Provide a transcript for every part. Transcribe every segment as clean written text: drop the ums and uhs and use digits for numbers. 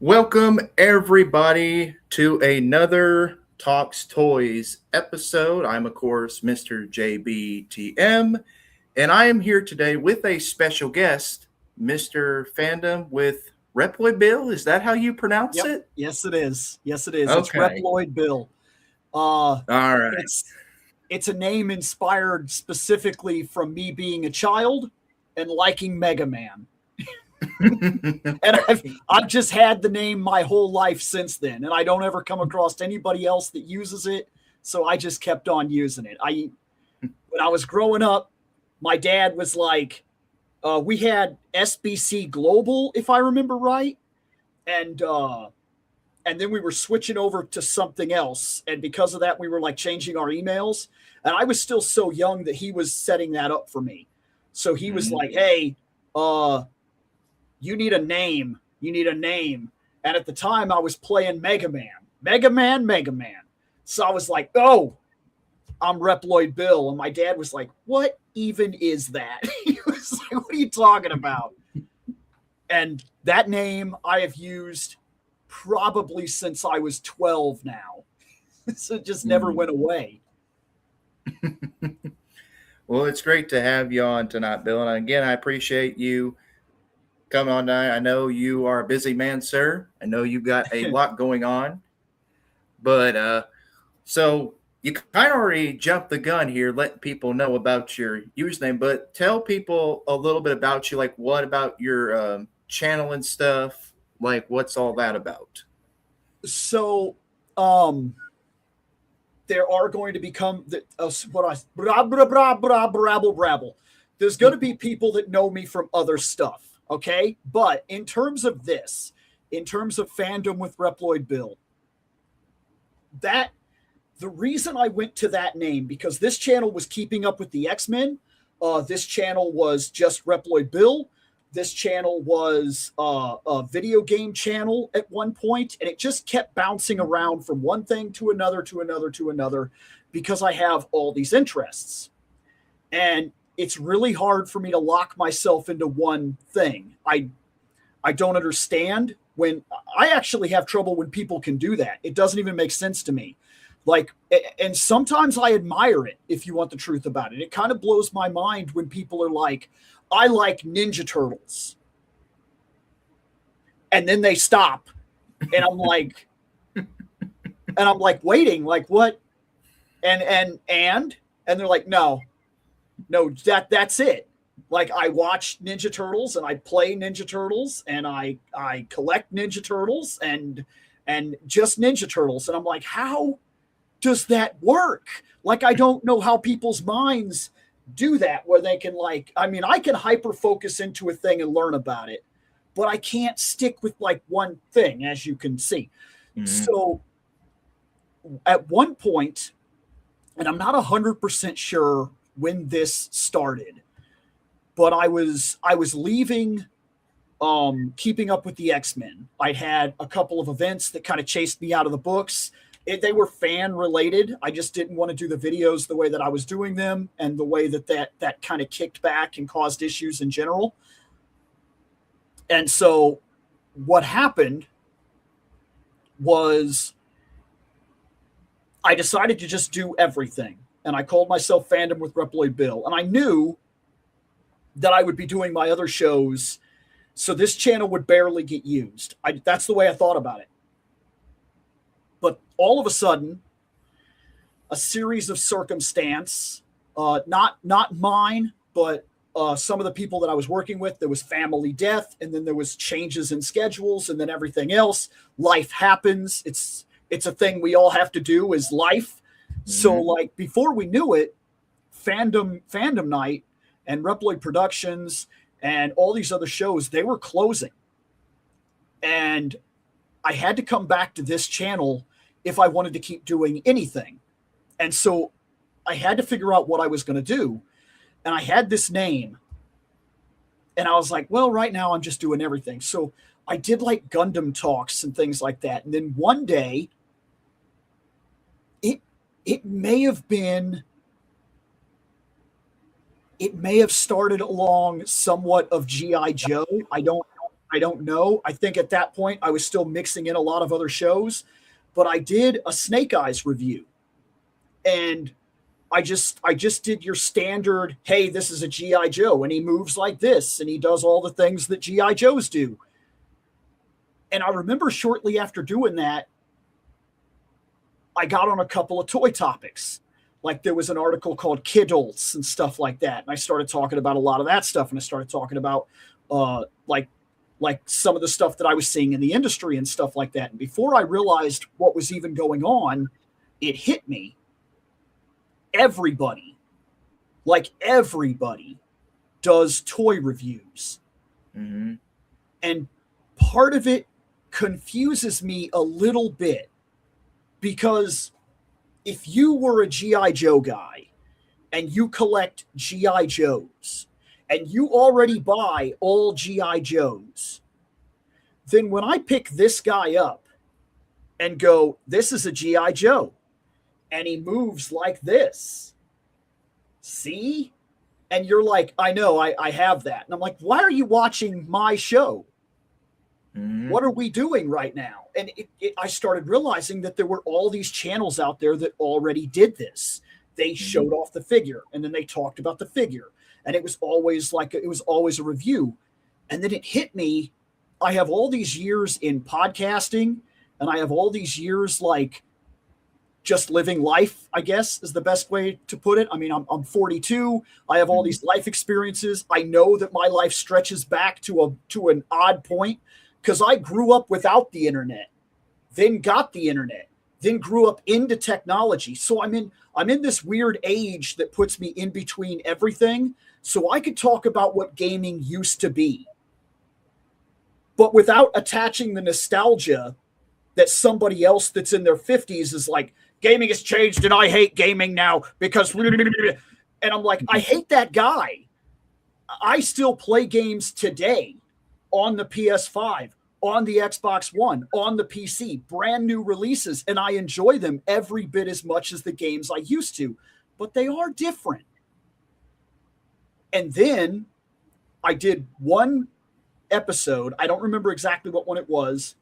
Welcome, everybody, to another Talks Toys episode. I'm, of course, Mr. JBTM, and I am here today with a special guest, Mr. Fandom with ReploidBill. Is that how you pronounce Yep. it? Yes, it is. Yes, it is. It's Okay. ReploidBill. All right. It's a name inspired specifically from me being a child and liking Mega Man. And I've just had the name my whole life since then, and I don't ever come across anybody else that uses it, so I just kept on using it. When I was growing up, my dad was like, we had SBC Global, if I remember right, and then we were switching over to something else, and because of that we were like changing our emails, and I was still so young that he was setting that up for me. So he was like, hey, you need a name, and at the time I was playing Mega Man. So I was like, oh, I'm ReploidBill. And my dad was like, what even is that? He was like, what are you talking about? And that name I have used probably since I was 12 now. So it just never went away. Well, it's great to have you on tonight, Bill. And again, I appreciate you coming on tonight. I know you are a busy man, sir. I know you've got a lot going on. But so you kind of already jumped the gun here, letting people know about your username. But tell people a little bit about you, like what about your channel and stuff, like what's all that about? So, there are going to become brabble. There's going to be people that know me from other stuff, okay? But in terms of this, in terms of Fandom with ReploidBill, that the reason I went to that name, because this channel was keeping up with the X-Men. This channel was just ReploidBill. This channel was a video game channel at one point, and it just kept bouncing around from one thing to another, because I have all these interests. And it's really hard for me to lock myself into one thing. I don't understand when I actually have trouble when people can do that. It doesn't even make sense to me. Like, and sometimes I admire it, if you want the truth about it. It kind of blows my mind when people are like, I like Ninja Turtles. And then they stop. And I'm like, waiting, like what? And they're like, no, that's it. Like, I watch Ninja Turtles and I play Ninja Turtles and I collect Ninja Turtles and just Ninja Turtles. And I'm like, how does that work? Like, I don't know how people's minds do that, where they can, like, I mean, I can hyper focus into a thing and learn about it, but I can't stick with like one thing, as you can see. So at one point, and I'm not 100% sure when this started, but I was leaving Keeping Up with the X-Men. I'd had a couple of events that kind of chased me out of the books. They were fan related. I just didn't want to do the videos the way that I was doing them, and the way that kind of kicked back and caused issues in general. And so what happened was I decided to just do everything. And I called myself Fandom with ReploidBill. And I knew that I would be doing my other shows, so this channel would barely get used. That's the way I thought about it. But all of a sudden, a series of circumstance, not mine, but some of the people that I was working with, there was family death, and then there was changes in schedules, and then everything else. Life happens. It's a thing we all have to do, is life. So, like, before we knew it, Fandom Night and Reploid Productions and all these other shows, they were closing. And I had to come back to this channel if I wanted to keep doing anything. And so I had to figure out what I was going to do. And I had this name. And I was like, well, right now I'm just doing everything. So I did like Gundam talks and things like that. And then one day, it may have started along somewhat of G.I. Joe. I don't I don't know. I think at that point I was still mixing in a lot of other shows, but I did a Snake Eyes review. And I just did your standard, hey, this is a G.I. Joe, and he moves like this, and he does all the things that G.I. Joes do. And I remember shortly after doing that, I got on a couple of toy topics. Like there was an article called Kidults and stuff like that. And I started talking about a lot of that stuff. And I started talking about like some of the stuff that I was seeing in the industry and stuff like that. And before I realized what was even going on, it hit me. Everybody does toy reviews. Mm-hmm. And part of it confuses me a little bit, because if you were a G.I. Joe guy and you collect G.I. Joes and you already buy all G.I. Joes, then when I pick this guy up and go, this is a G.I. Joe, and he moves like this, see? And you're like, I know, I have that. And I'm like, why are you watching my show? Mm-hmm. What are we doing right now? And I started realizing that there were all these channels out there that already did this. They showed off the figure, and then they talked about the figure. And it was always a review. And then it hit me. I have all these years in podcasting, and I have all these years like just living life, I guess is the best way to put it. I mean, I'm 42. I have all these life experiences. I know that my life stretches back to an odd point, because I grew up without the internet, then got the internet, then grew up into technology. So I'm in this weird age that puts me in between everything. So I could talk about what gaming used to be, but without attaching the nostalgia that somebody else that's in their 50s is like, gaming has changed and I hate gaming now because, and I'm like, I hate that guy. I still play games today on the PS5, on the Xbox One, on the PC, brand new releases, and I enjoy them every bit as much as the games I used to, but they are different. And then I did one episode, I don't remember exactly what one it was,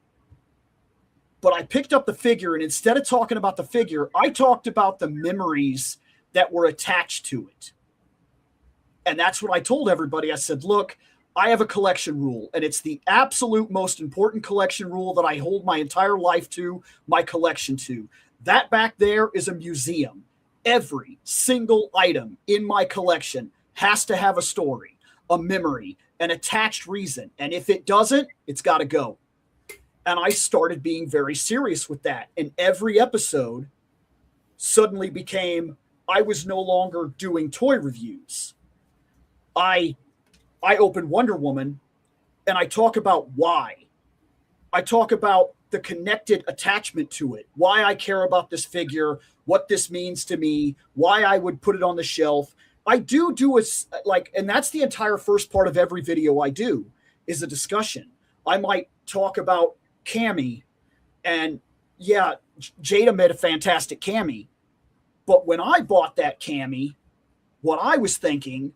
but I picked up the figure, and instead of talking about the figure, I talked about the memories that were attached to it. And that's what I told everybody. I said, look, I have a collection rule, and it's the absolute most important collection rule that I hold my entire life to, my collection to. That back there is a museum. Every single item in my collection has to have a story, a memory, an attached reason. And if it doesn't, it's got to go. And I started being very serious with that. And every episode suddenly became, I was no longer doing toy reviews. I open Wonder Woman and I talk about why. I talk about the connected attachment to it, why I care about this figure, what this means to me, why I would put it on the shelf. I do and that's the entire first part of every video I do is a discussion. I might talk about Cammy, and yeah, Jada made a fantastic Cammy. But when I bought that Cammy, what I was thinking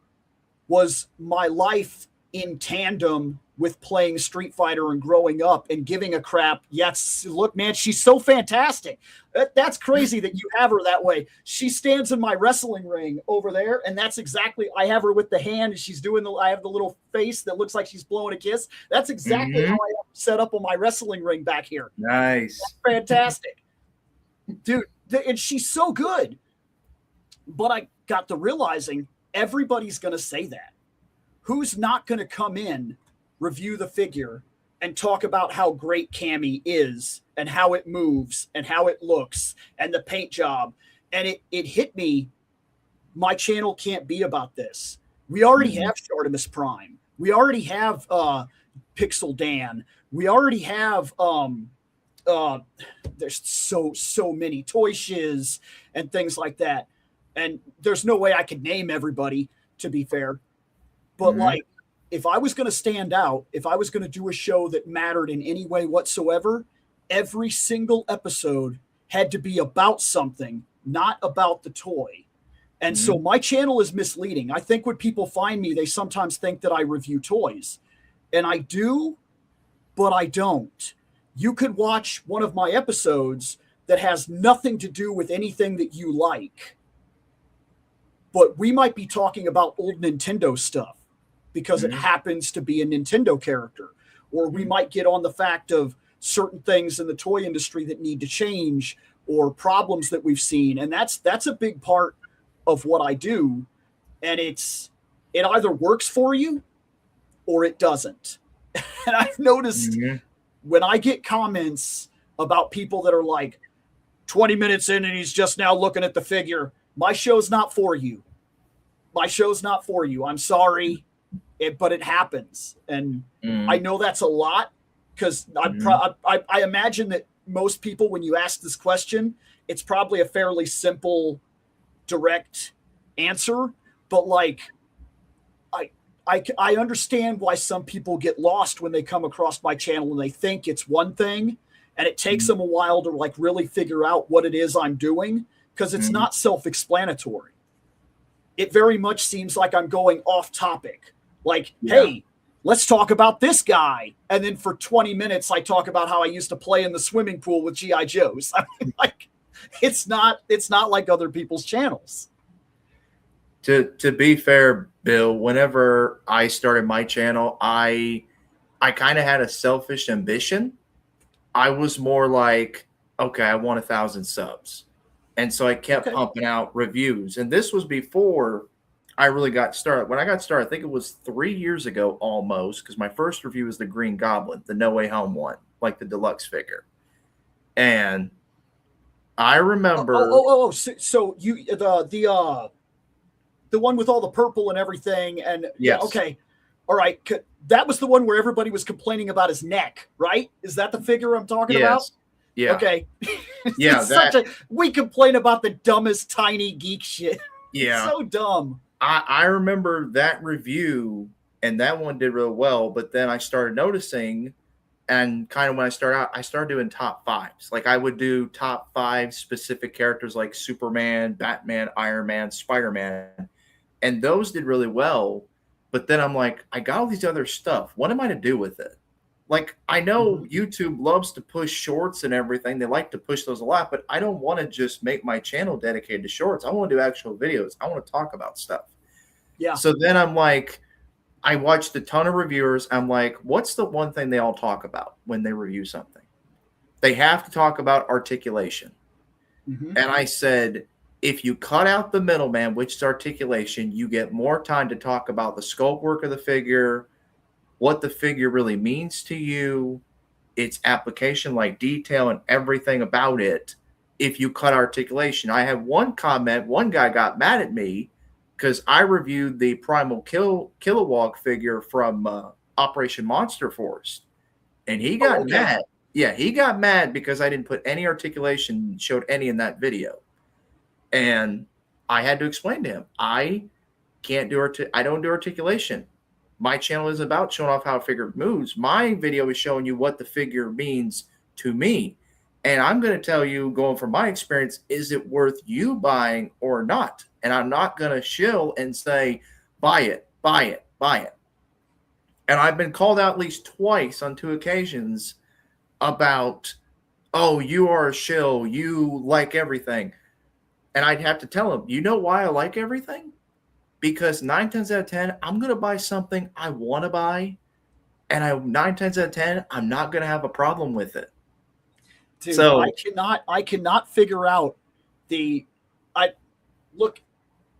was my life in tandem with playing Street Fighter and growing up and giving a crap. Yes, look, man, she's so fantastic. That's crazy that you have her that way. She stands in my wrestling ring over there, and that's exactly, I have her with the hand, and she's doing I have the little face that looks like she's blowing a kiss. That's exactly how I have her set up on my wrestling ring back here. Nice. That's fantastic. Dude, and she's so good. But I got to realizing everybody's going to say that. Who's not going to come in, review the figure, and talk about how great Cammy is and how it moves and how it looks and the paint job? And it hit me, my channel can't be about this. We already have Shartimus Prime. We already have Pixel Dan. We already have there's so many Toy Shiz and things like that. And there's no way I could name everybody, to be fair. But like, if I was going to stand out, if I was going to do a show that mattered in any way whatsoever, every single episode had to be about something, not about the toy. And so my channel is misleading. I think when people find me, they sometimes think that I review toys. And I do, but I don't. You could watch one of my episodes that has nothing to do with anything that you like, but we might be talking about old Nintendo stuff because it happens to be a Nintendo character. Or we might get on the fact of certain things in the toy industry that need to change or problems that we've seen. And that's a big part of what I do. And it either works for you or it doesn't. And I've noticed when I get comments about people that are like 20 minutes in and he's just now looking at the figure, my show's not for you. My show's not for you. I'm sorry, but it happens. And I know that's a lot because I imagine that most people, when you ask this question, it's probably a fairly simple, direct answer. But like, I understand why some people get lost when they come across my channel and they think it's one thing, and it takes them a while to like really figure out what it is I'm doing because it's not self-explanatory. It very much seems like I'm going off topic. Like, hey, let's talk about this guy. And then for 20 minutes, I talk about how I used to play in the swimming pool with G.I. Joes. I mean, like, it's not like other people's channels. To be fair, Bill, whenever I started my channel, I kind of had a selfish ambition. I was more like, okay, I want 1,000 subs. And so I kept pumping out reviews. And this was before I really got started. When I got started, I think it was 3 years ago almost, because my first review was the Green Goblin, the No Way Home one, like the deluxe figure. And I remember. So you the one with all the purple and everything, and okay, all right. That was the one where everybody was complaining about his neck, right? Is that the figure I'm talking about? Yeah. Okay. Yeah. We complain about the dumbest tiny geek shit. Yeah. It's so dumb. I remember that review, and that one did real well. But then I started noticing, and kind of when I started out, I started doing top fives. Like I would do top 5 specific characters like Superman, Batman, Iron Man, Spider-Man. And those did really well. But then I'm like, I got all these other stuff. What am I to do with it? Like, I know YouTube loves to push shorts and everything. They like to push those a lot, but I don't want to just make my channel dedicated to shorts. I want to do actual videos. I want to talk about stuff. Yeah. So then I'm like, I watched a ton of reviewers. I'm like, what's the one thing they all talk about when they review something? They have to talk about articulation. And I said, if you cut out the middleman, which is articulation, you get more time to talk about the sculpt work of the figure, what the figure really means to you, its application, like detail and everything about it. If you cut articulation, I had one comment, one guy got mad at me because I reviewed the Primal Kilowog figure from Operation Monster Force, and he got mad. Yeah, he got mad because I didn't put any articulation, showed any in that video. And I had to explain to him, I don't do articulation. My channel is about showing off how a figure moves. My video is showing you what the figure means to me. And I'm going to tell you, going from my experience, is it worth you buying or not? And I'm not going to shill and say, buy it, buy it, buy it. And I've been called out at least twice on 2 occasions about, oh, you are a shill, you like everything. And I'd have to tell them, you know why I like everything? Because 9 times out of 10, I'm going to buy something I want to buy. And 9 times out of 10, I'm not going to have a problem with it. Dude, so I cannot figure out look,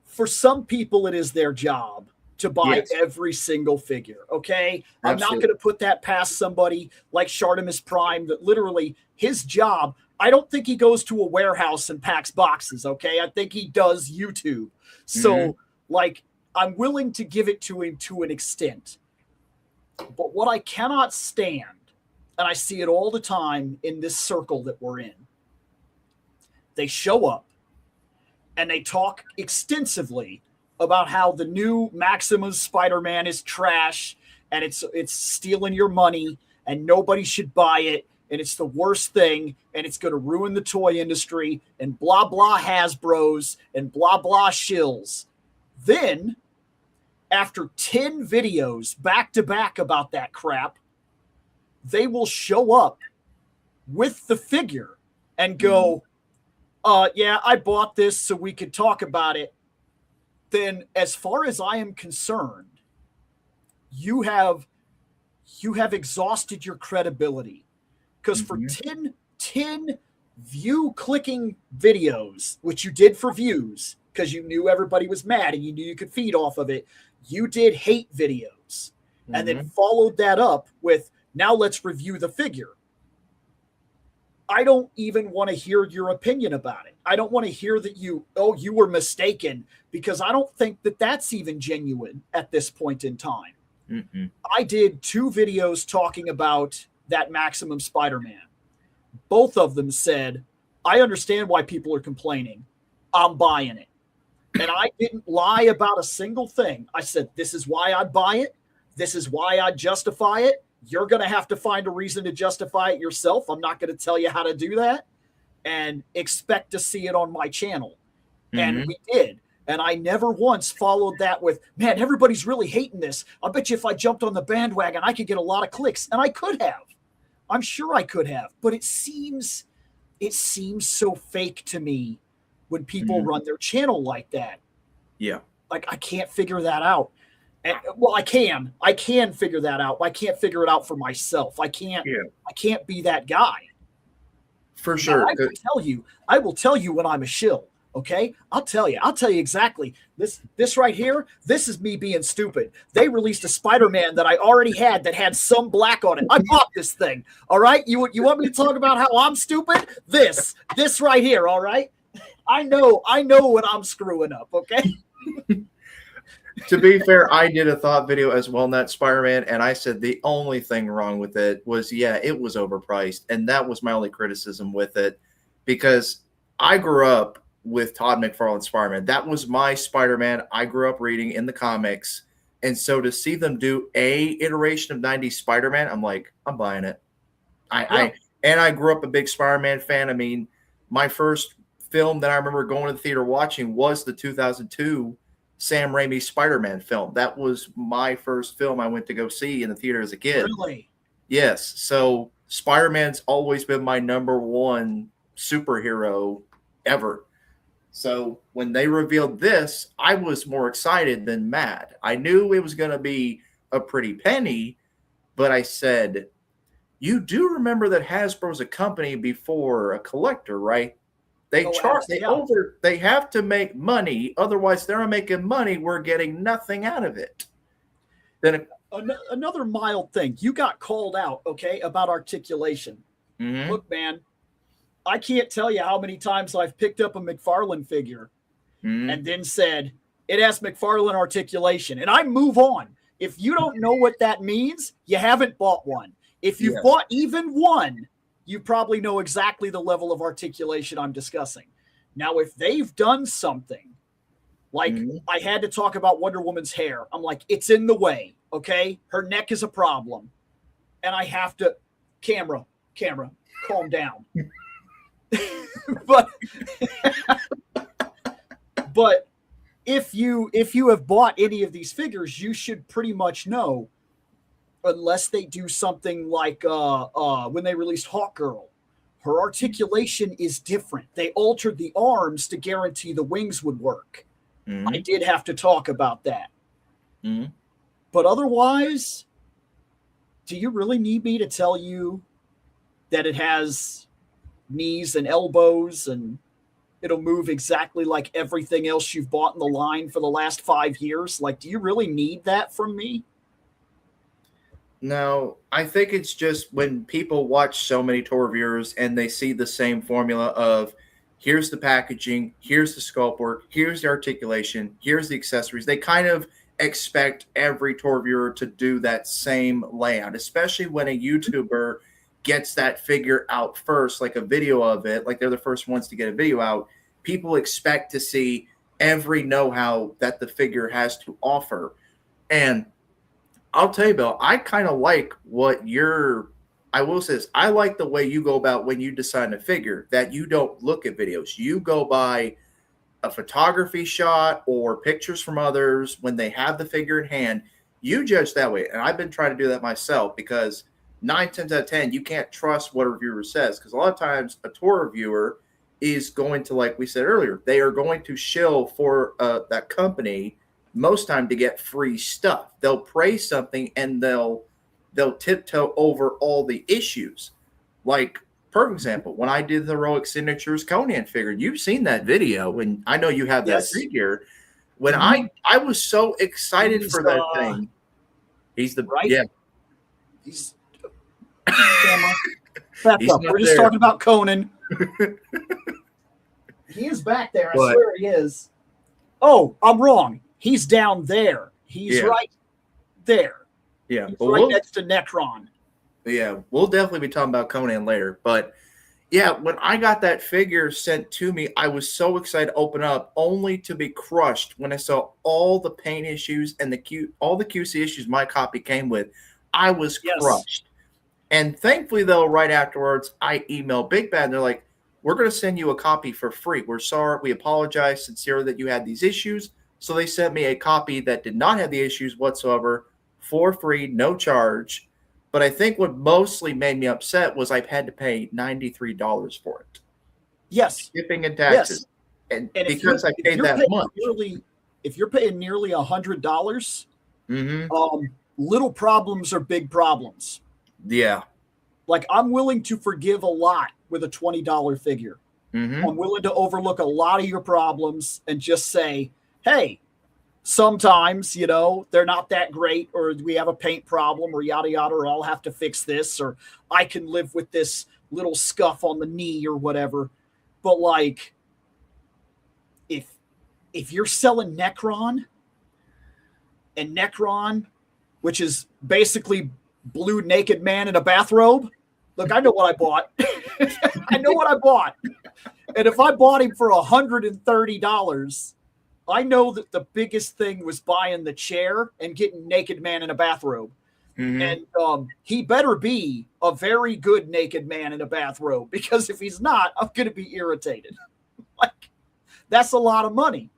for some people, it is their job to buy every single figure. Okay. Absolutely. I'm not going to put that past somebody like Shartimus Prime that literally his job, I don't think he goes to a warehouse and packs boxes. Okay. I think he does YouTube. So like, I'm willing to give it to him to an extent. But what I cannot stand, and I see it all the time in this circle that we're in, they show up and they talk extensively about how the new Maximus Spider-Man is trash and it's stealing your money and nobody should buy it and it's the worst thing and it's going to ruin the toy industry and blah, blah Hasbros and blah, blah shills. Then, after 10 videos back to back about that crap, they will show up with the figure and go, yeah, I bought this so we could talk about it. Then as far as I am concerned, you have exhausted your credibility. Because for 10 view clicking videos, which you did for views, because you knew everybody was mad and you knew you could feed off of it, you did hate videos. And then followed that up with, now let's review the figure. I don't even want to hear your opinion about it. I don't want to hear that you were mistaken, because I don't think that that's even genuine at this point in time. I did 2 videos talking about that Maximum Spider-Man. Both of them said, I understand why people are complaining. I'm buying it. And I didn't lie about a single thing. I said, this is why I'd buy it. This is why I'd justify it. You're going to have to find a reason to justify it yourself. I'm not going to tell you how to do that, and expect to see it on my channel. And we did. And I never once followed that with, man, everybody's really hating this. I bet you if I jumped on the bandwagon, I could get a lot of clicks. And I could have. I'm sure I could have. But it seems so fake to me when people run their channel like that. Yeah. Like, I can't figure that out. And, well, I can figure that out. I can't figure it out for myself. I can't be that guy. For sure. Now, I will tell you when I'm a shill. Okay, I'll tell you exactly. This right here, this is me being stupid. They released a Spider-Man that I already had that had some black on it. I bought this thing. All right, you want me to talk about how I'm stupid? This right here. All right, I know when I'm screwing up. Okay. To be fair, I did a thought video as well on that Spider-Man, and I said the only thing wrong with it was, it was overpriced, and that was my only criticism with it, because I grew up with Todd McFarlane's Spider-Man. That was my Spider-Man I grew up reading in the comics. And so to see them do a iteration of 90s Spider-Man, I'm like, I'm buying it. I grew up a big Spider-Man fan. I mean, my first film that I remember going to the theater watching was the 2002 Sam Raimi Spider-Man film. That was my first film I went to go see in the theater as a kid. Really? Yes. So Spider-Man's always been my number one superhero ever. So when they revealed this, I was more excited than mad. I knew it was going to be a pretty penny, but I said, you do remember that Hasbro's a company before a collector, right? They they have to make money. Otherwise, they're not making money. We're getting nothing out of it. Then another mild thing. You got called out, okay, about articulation. Look, man, I can't tell you how many times I've picked up a McFarlane figure and then said, it has McFarlane articulation. And I move on. If you don't know what that means, you haven't bought one. If you've bought even one, you probably know exactly the level of articulation I'm discussing. Now, if they've done something, like I had to talk about Wonder Woman's hair. I'm like, it's in the way, okay? Her neck is a problem. And I have to, camera, calm down. but if you have bought any of these figures, you should pretty much know, unless they do something like when they released Hawkgirl, her articulation is different. They altered the arms to guarantee the wings would work. I did have to talk about that. But otherwise, do you really need me to tell you that it has knees and elbows and it'll move exactly like everything else you've bought in the line for the last 5 years? Like, do you really need that from me? No, I think it's just when people watch so many tour reviewers and they see the same formula of, here's the packaging, here's the sculpt work, here's the articulation, here's the accessories. They kind of expect every tour reviewer to do that same layout, especially when a YouTuber gets that figure out first, like a video of it, like they're the first ones to get a video out. People expect to see every know-how that the figure has to offer. And I'll tell you, Bill, I kind of like I will say this, I like the way you go about when you design a figure, that you don't look at videos. You go by a photography shot or pictures from others when they have the figure in hand. You judge that way. And I've been trying to do that myself, because 9 times out of 10, you can't trust what a reviewer says, because a lot of times a toy reviewer is going to, like we said earlier, they are going to shill for that company most time to get free stuff. They'll praise something and they'll tiptoe over all the issues. Like, perfect example, when I did the Heroic Signatures Conan figure, you've seen that video, and I know you have that figure. When I was so excited for that thing. He's the right. Yeah. He's camera. Back up. We're just talking about Conan. He is back there. I swear he is. Oh, I'm wrong. He's down there. He's right there. Yeah, he's right next to Necron. Yeah, we'll definitely be talking about Conan later. But yeah, when I got that figure sent to me, I was so excited to open up, only to be crushed when I saw all the paint issues and all the QC issues my copy came with. I was crushed. And thankfully, though, right afterwards, I emailed Big Bad, and they're like, we're going to send you a copy for free. We're sorry. We apologize sincerely that you had these issues. So they sent me a copy that did not have the issues whatsoever for free, no charge. But I think what mostly made me upset was I've had to pay $93 for it. Yes. Shipping and taxes. Yes. And because I paid that much. If you're paying nearly $100, little problems are big problems. Yeah. Like, I'm willing to forgive a lot with a $20 figure. I'm willing to overlook a lot of your problems and just say, hey, sometimes, they're not that great, or we have a paint problem, or yada, yada, or I'll have to fix this, or I can live with this little scuff on the knee or whatever. But, like, if you're selling Necron, and Necron, which is basically blue naked man in a bathrobe, look, I know what I bought. I know what I bought. And if I bought him for $130, I know that the biggest thing was buying the chair and getting naked man in a bathrobe. And he better be a very good naked man in a bathrobe, because if he's not, I'm going to be irritated. Like, that's a lot of money.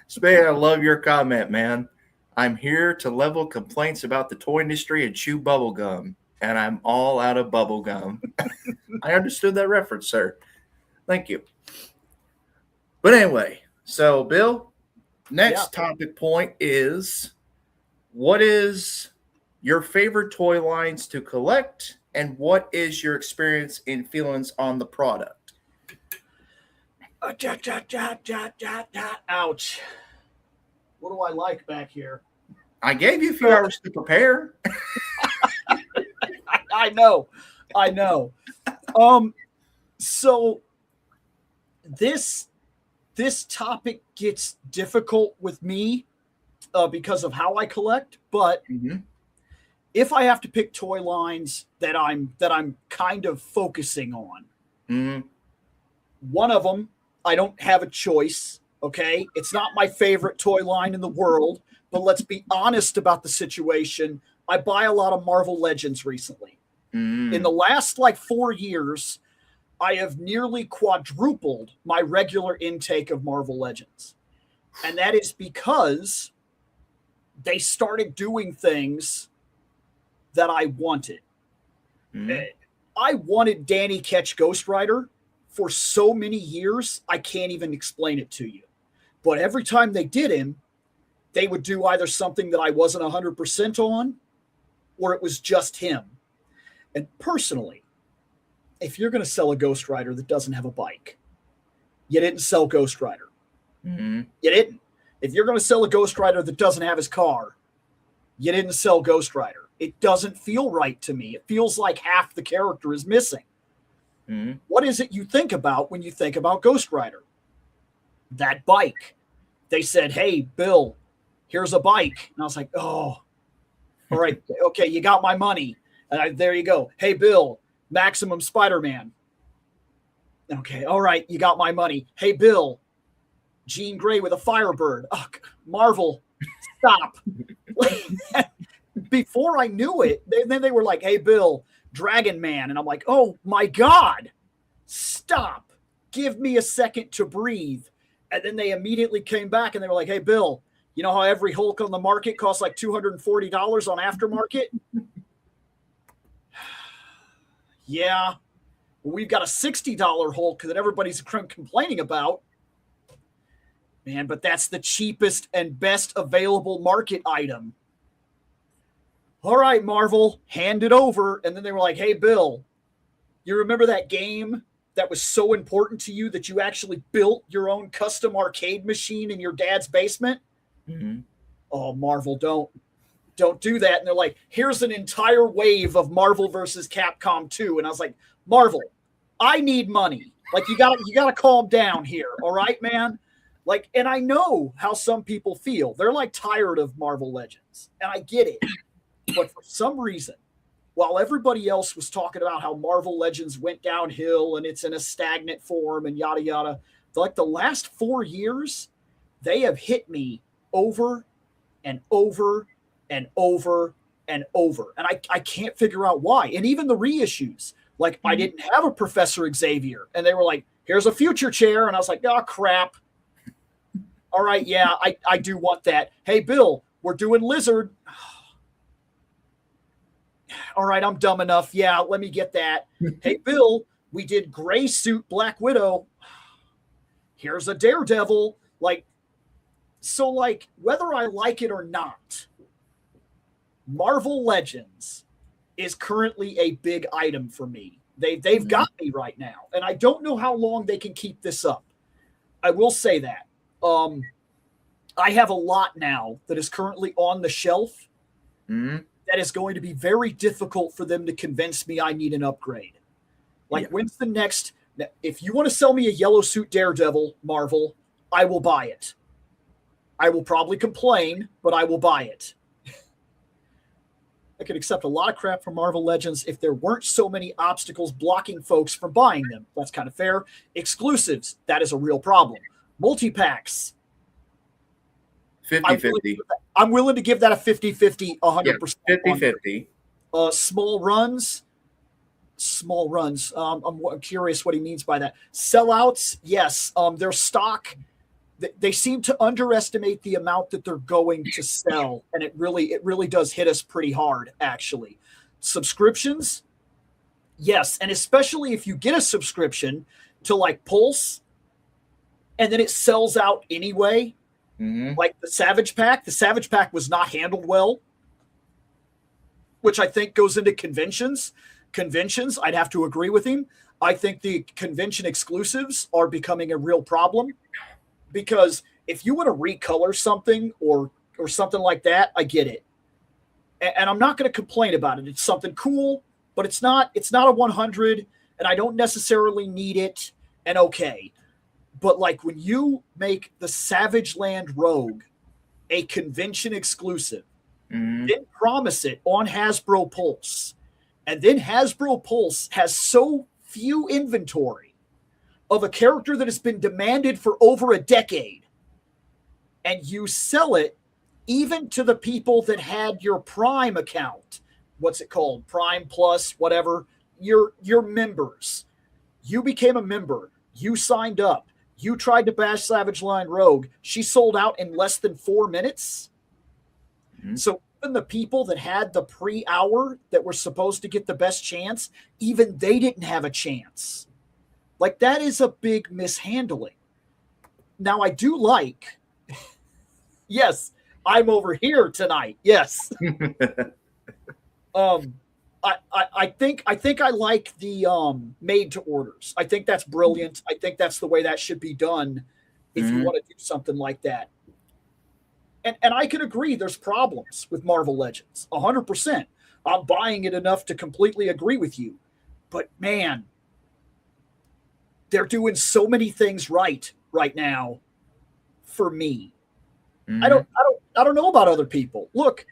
Spade, I love your comment, man. I'm here to level complaints about the toy industry and chew bubble gum, and I'm all out of bubble gum. I understood that reference, sir. Thank you. But anyway, so Bill, next topic point is, what is your favorite toy lines to collect, and what is your experience and feelings on the product? Ouch. What do I like back here? I gave you a few hours to prepare. I know. So this topic gets difficult with me because of how I collect, but if I have to pick toy lines that I'm kind of focusing on, one of them, I don't have a choice. Okay, it's not my favorite toy line in the world, but let's be honest about the situation. I buy a lot of Marvel Legends recently. In the last 4 years, I have nearly quadrupled my regular intake of Marvel Legends. And that is because they started doing things that I wanted. I wanted Danny Ketch Ghost Rider for so many years, I can't even explain it to you. But every time they did him, they would do either something that I wasn't 100% on, or it was just him. And personally, if you're going to sell a Ghost Rider that doesn't have a bike, you didn't sell Ghost Rider. You didn't. If you're going to sell a Ghost Rider that doesn't have his car, you didn't sell Ghost Rider. It doesn't feel right to me. It feels like half the character is missing. What is it you think about when you think about Ghost Rider? That bike. They said, hey, Bill, here's a bike. And I was like, oh, all right. Okay, you got my money. And there you go. Hey, Bill, Maximum Spider-Man. Okay, all right, you got my money. Hey, Bill, Jean Grey with a Firebird. Oh, Marvel, stop. Before I knew it, then they were like, hey, Bill, Dragon Man. And I'm like, oh, my God, stop. Give me a second to breathe. And then they immediately came back and they were like, hey, Bill, You know how every Hulk on the market costs like $240 on aftermarket? Yeah. Well, we've got a $60 Hulk that everybody's complaining about. Man, but that's the cheapest and best available market item. All right, Marvel, hand it over. And then they were like, hey, Bill, you remember that game that was so important to you that you actually built your own custom arcade machine in your dad's basement? Mm-hmm. Oh, Marvel, don't do that. And they're like, here's an entire wave of Marvel versus Capcom 2. And I was like, Marvel, I need money. Like, you gotta calm down here. All right, man? Like, and I know how some people feel. They're like tired of Marvel Legends. And I get it. But for some reason, while everybody else was talking about how Marvel Legends went downhill and it's in a stagnant form and yada yada, like the last 4 years, they have hit me over and over and over and over. And I can't figure out why. And even the reissues, like I didn't have a Professor Xavier. And they were like, here's a future chair. And I was like, oh, crap. All right, yeah, I do want that. Hey, Bill, we're doing Lizard. All right, I'm dumb enough. Yeah, let me get that. Hey, Bill, we did Gray Suit Black Widow. Here's a Daredevil. Like, so like, whether I like it or not, Marvel Legends is currently a big item for me. They've got me right now, and I don't know how long they can keep this up. I will say that. I have a lot now that is currently on the shelf that is going to be very difficult for them to convince me I need an upgrade. Like, when's the next? If you want to sell me a yellow suit Daredevil, Marvel, I will buy it. I will probably complain, but I will buy it. I could accept a lot of crap from Marvel Legends if there weren't so many obstacles blocking folks from buying them. That's kind of fair. Exclusives, that is a real problem. Multi-packs. 50-50. I'm willing to give that a 50-50, 100%. Yeah, 50-50. Small runs. I'm curious what he means by that. Sellouts, yes. Their stock, they seem to underestimate the amount that they're going to sell, and it really does hit us pretty hard, actually. Subscriptions, yes, and especially if you get a subscription to like Pulse, and then it sells out anyway. Like the Savage Pack. The Savage Pack was not handled well, which I think goes into conventions. Conventions, I'd have to agree with him. I think the convention exclusives are becoming a real problem because if you want to recolor something or something like that, I get it. And I'm not going to complain about it. It's something cool, but it's not a 100, and I don't necessarily need it, and okay. But like when you make the Savage Land Rogue a convention exclusive, then promise it on Hasbro Pulse, and then Hasbro Pulse has so few inventory of a character that has been demanded for over a decade, and you sell it even to the people that had your Prime account. What's it called? Prime Plus, whatever. Your members. You became a member. You signed up. You tried to bash Savage Line Rogue. She sold out in less than 4 minutes. So even the people that had the pre-hour that were supposed to get the best chance, even they didn't have a chance. Like, that is a big mishandling. Now, I do like... yes, I'm over here tonight. Yes. I think I like the made to orders. I think that's brilliant. I think that's the way that should be done if you want to do something like that. And I can agree there's problems with Marvel Legends. 100%. I'm buying it enough to completely agree with you. But man, they're doing so many things right now for me. I don't know about other people. Look,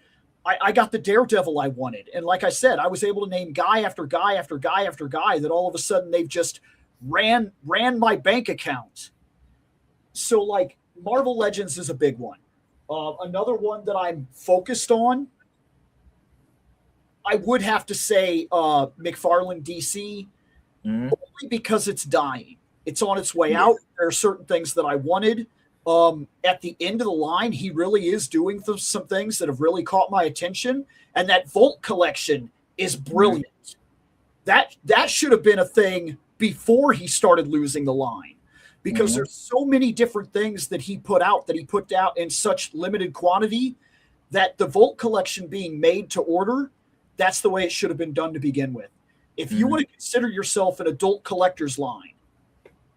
I got the Daredevil I wanted. And like I said, I was able to name guy after guy after guy after guy that all of a sudden they've just ran my bank account. So like Marvel Legends is a big one. Another one that I'm focused on, I would have to say McFarlane DC, only because it's dying. It's on its way out. There are certain things that I wanted, At the end of the line, he really is doing some things that have really caught my attention. And that Volt collection is brilliant. That should have been a thing before he started losing the line, because there's so many different things that he put out in such limited quantity that the Volt collection being made to order, that's the way it should have been done to begin with. If you want to consider yourself an adult collector's line,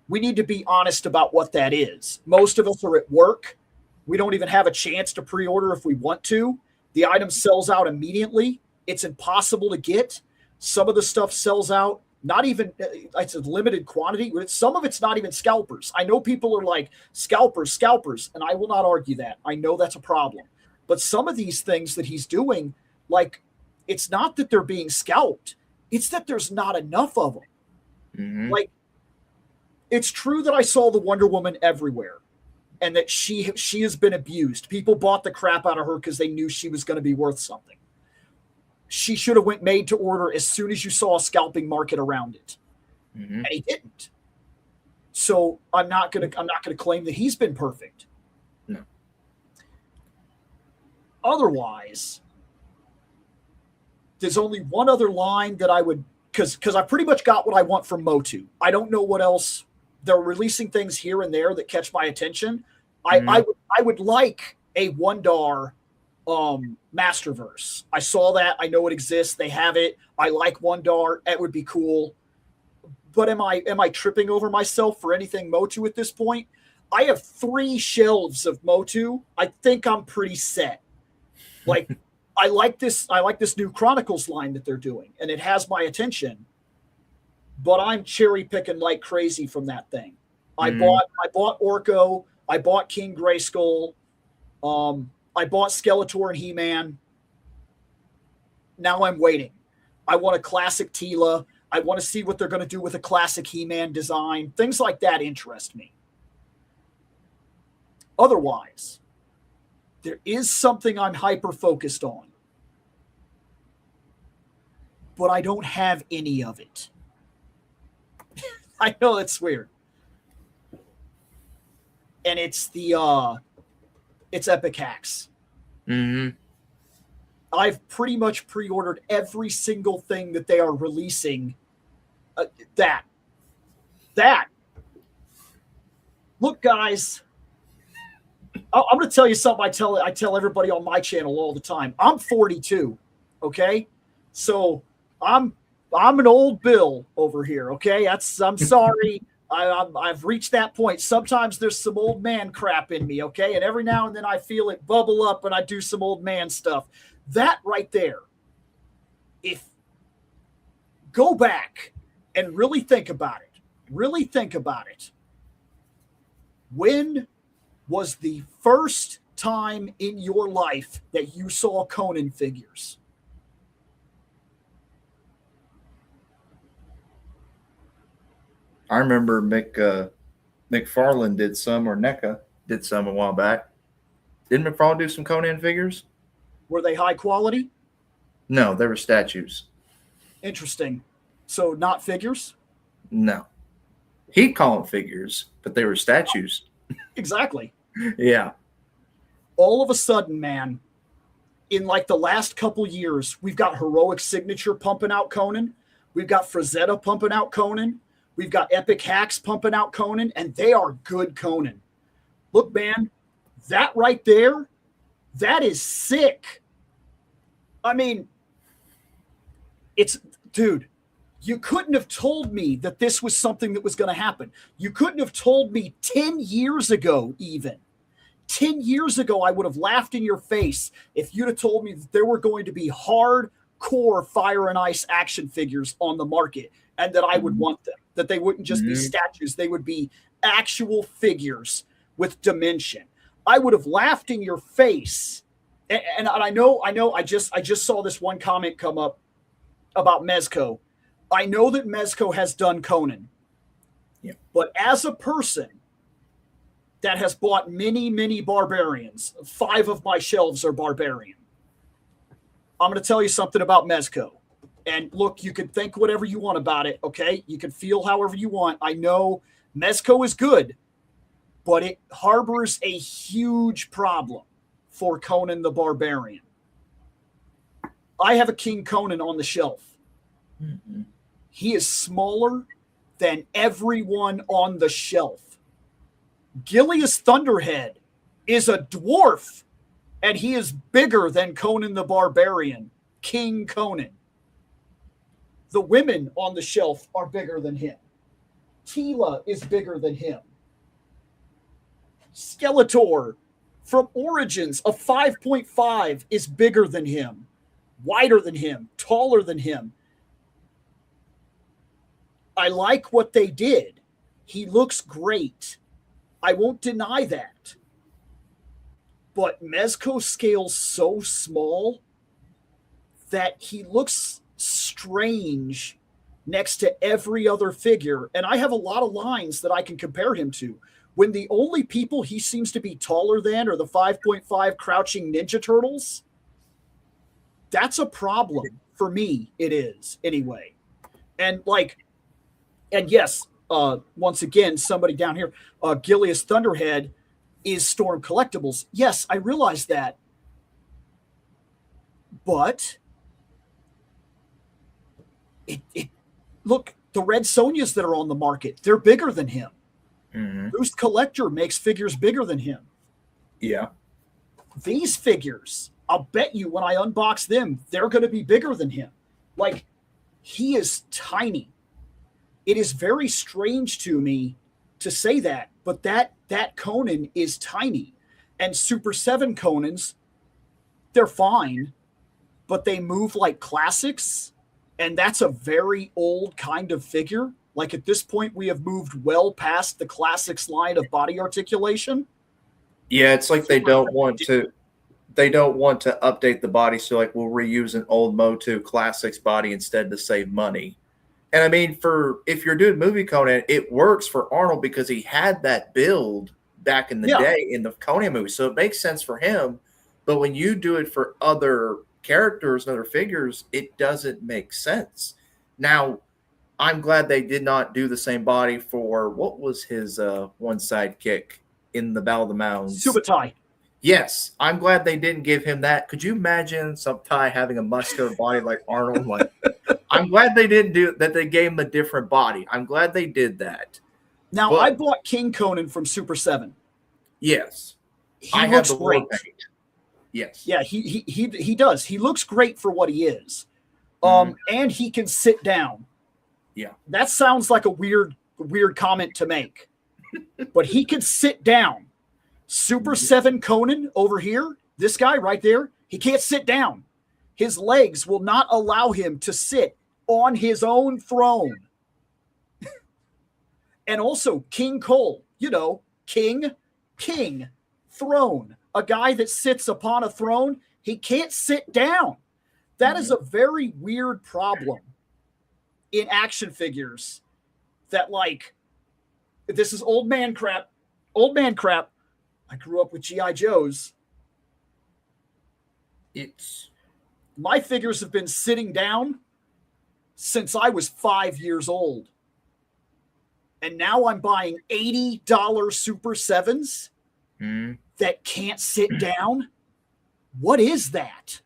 we need to be honest about what that is. Most of us are at work. We don't even have a chance to pre-order if we want to. The item sells out immediately. It's impossible to get. Some of the stuff sells out, not even, it's a limited quantity. Some of it's not even scalpers. I know people are like, scalpers, and I will not argue that. I know that's a problem. But some of these things that he's doing, like, it's not that they're being scalped. It's that there's not enough of them. Like, it's true that I saw the Wonder Woman everywhere and that she has been abused. People bought the crap out of her because they knew she was going to be worth something. She should have went made to order as soon as you saw a scalping market around it. And he didn't. So I'm not going to claim that he's been perfect. No. Otherwise, there's only one other line that I would, because I pretty much got what I want from Motu. I don't know what else. They're releasing things here and there that catch my attention. I would like a Wondar Masterverse. I saw that. I know it exists. They have it. I like Wondar. It would be cool. But am I tripping over myself for anything Motu at this point? I have 3 shelves of Motu. I think I'm pretty set. Like, I like this new Chronicles line that they're doing, and it has my attention. But I'm cherry picking like crazy from that thing. I bought Orko. I bought King Grayskull. I bought Skeletor and He-Man. Now I'm waiting. I want a classic Tila. I want to see what they're going to do with a classic He-Man design. Things like that interest me. Otherwise, there is something I'm hyper-focused on. But I don't have any of it. I know it's weird. And it's it's Epic Hacks. I've pretty much pre-ordered every single thing that they are releasing. That. Look, guys, I'm going to tell you something I tell everybody on my channel all the time. I'm 42, okay? So I'm an old Bill over here, okay? I'm sorry. I've reached that point. Sometimes there's some old man crap in me, okay? And every now and then I feel it bubble up and I do some old man stuff. That right there, if go back and really think about it. Really think about it. When was the first time in your life that you saw Conan figures? I remember McFarlane did some, or NECA did some a while back. Didn't McFarlane do some Conan figures? Were they high quality? No, they were statues. Interesting. So not figures? No. He'd call them figures, but they were statues. Exactly. Yeah. All of a sudden, man, in like the last couple years, we've got Heroic Signature pumping out Conan. We've got Frazetta pumping out Conan. We've got Epic Hacks pumping out Conan, and they are good Conan. Look, man, that right there, that is sick. I mean, dude, you couldn't have told me that this was something that was going to happen. You couldn't have told me 10 years ago, even. 10 years ago, I would have laughed in your face if you'd have told me that there were going to be hardcore Fire and Ice action figures on the market and that I would want them, that they wouldn't just be statues. They would be actual figures with dimension. I would have laughed in your face. And I know, I just saw this one comment come up about Mezco. I know that Mezco has done Conan. Yeah. But as a person that has bought many, many barbarians, 5 of my shelves are barbarian, I'm going to tell you something about Mezco. And look, you can think whatever you want about it, okay? You can feel however you want. I know Mezco is good, but it harbors a huge problem for Conan the Barbarian. I have a King Conan on the shelf. Mm-hmm. He is smaller than everyone on the shelf. Gilius Thunderhead is a dwarf, and he is bigger than Conan the Barbarian, King Conan. The women on the shelf are bigger than him. Tila is bigger than him. Skeletor from Origins of 5.5 is bigger than him, wider than him, taller than him. I like what they did. He looks great. I won't deny that. But Mezco scales so small that he looks strange next to every other figure. And I have a lot of lines that I can compare him to. When the only people he seems to be taller than are the 5.5 Crouching Ninja Turtles, that's a problem for me. It is, anyway. And yes, once again, somebody down here, Gilius Thunderhead is Storm Collectibles. Yes, I realize that. But look, the Red Sonias that are on the market, they're bigger than him. Mm-hmm. Boost Collector makes figures bigger than him. Yeah. These figures, I'll bet you when I unbox them, they're going to be bigger than him. Like, he is tiny. It is very strange to me to say that, but that Conan is tiny. And Super 7 Conans, they're fine, but they move like classics, and that's a very old kind of figure. Like, at this point, we have moved well past the classics line of body articulation. Yeah, it's like they don't want to update the body, so like we'll reuse an old Motu Classics body instead to save money. And I mean, if you're doing movie Conan, it works for Arnold because he had that build back in the day in the Conan movie, so it makes sense for him. But when you do it for other characters and other figures, it doesn't make sense. Now, I'm glad they did not do the same body for what was his one sidekick in the Battle of the Mounds? Subutai. Yes, I'm glad they didn't give him that. Could you imagine Subutai having a muscular body like Arnold? Like, I'm glad they didn't do that. They gave him a different body. I'm glad they did that. Now, I bought King Conan from Super 7. Yes, he looks great. Yes, yeah, he does. He looks great for what he is, and he can sit down. Yeah, that sounds like a weird comment to make, but he can sit down. Super 7 Conan over here, this guy right there, he can't sit down. His legs will not allow him to sit on his own throne. And also King Cole, king, throne. A guy that sits upon a throne, he can't sit down. That is a very weird problem in action figures that, like, this is old man crap. I grew up with G.I. Joes. My figures have been sitting down since I was 5 years old. And now I'm buying $80 Super 7s that can't sit down. What is that?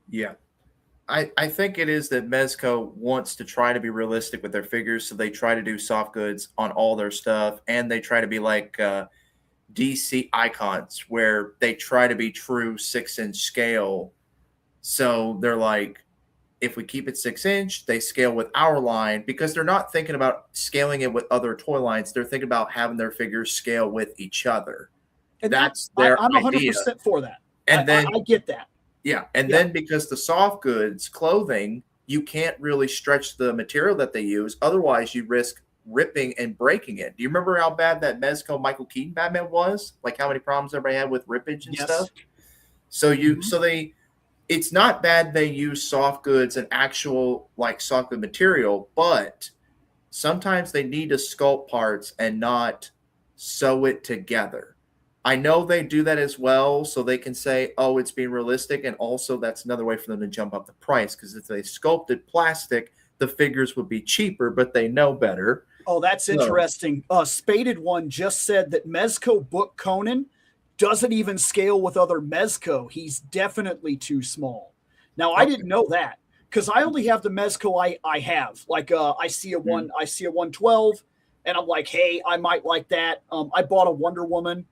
Yeah. I think it is that Mezco wants to try to be realistic with their figures, so they try to do soft goods on all their stuff, and they try to be like DC icons, where they try to be true 6-inch scale. So they're like, if we keep it 6-inch, they scale with our line, because they're not thinking about scaling it with other toy lines. They're thinking about having their figures scale with each other. And that's their I'm 100% idea. For that. And then I get that. Yeah. And then because the soft goods clothing, you can't really stretch the material that they use. Otherwise, you risk ripping and breaking it. Do you remember how bad that Mezco Michael Keaton Batman was? Like how many problems everybody had with rippage and stuff? So it's not bad they use soft goods and actual like soft good material, but sometimes they need to sculpt parts and not sew it together. I know they do that as well, so they can say, oh, it's being realistic, and also that's another way for them to jump up the price, because if they sculpted plastic, the figures would be cheaper, but they know better. Oh, that's interesting. Spaded One just said that Mezco book Conan doesn't even scale with other Mezco. He's definitely too small. Now, I didn't know that because I only have the Mezco I have. Like I see a 112, and I'm like, hey, I might like that. I bought a Wonder Woman.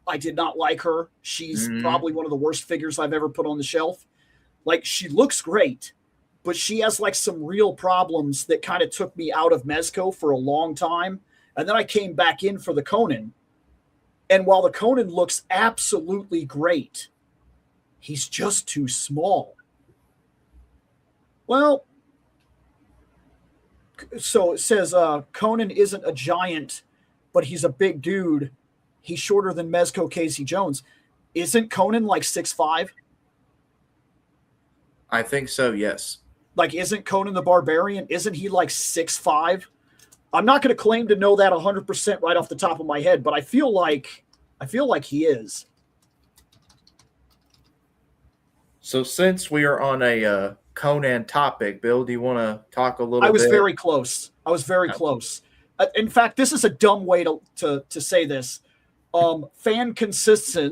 I did not like her. She's probably one of the worst figures I've ever put on the shelf. Like, she looks great, but she has like some real problems that kind of took me out of Mezco for a long time. And then I came back in for the Conan. And while the Conan looks absolutely great, he's just too small. Well, so it says Conan isn't a giant, but he's a big dude. He's shorter than Mezco Casey Jones. Isn't Conan like 6'5"? I think so, yes. Like, isn't Conan the Barbarian? Isn't he like 6'5"? I'm not going to claim to know that 100% right off the top of my head, but I feel like he is. So since we are on a Conan topic, Bill, do you want to talk a little bit? I was very close. In fact, this is a dumb way to say this. Fan consensus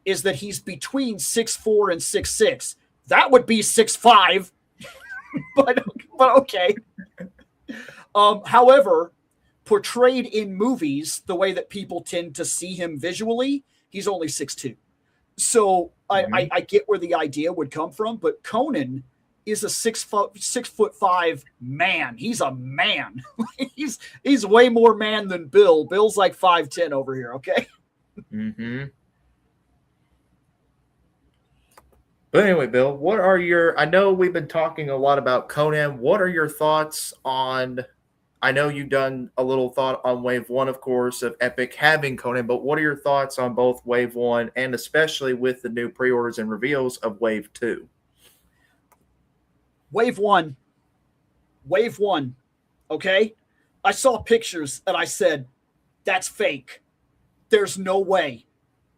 is that he's between 6'4" and 6'6". That would be 6'5", but okay. However, portrayed in movies, the way that people tend to see him visually, he's only 6'2". So I get where the idea would come from, but Conan is a 6'5" man. He's a man. he's way more man than Bill. Bill's like 5'10" over here. Okay. Mm-hmm. But anyway, Bill, what are I know we've been talking a lot about Conan. What are your thoughts on, I know you've done a little thought on Wave 1, of course, of Epic having Conan, but what are your thoughts on both Wave 1 and especially with the new pre-orders and reveals of Wave 2? Wave one, okay? I saw pictures and I said, that's fake. There's no way.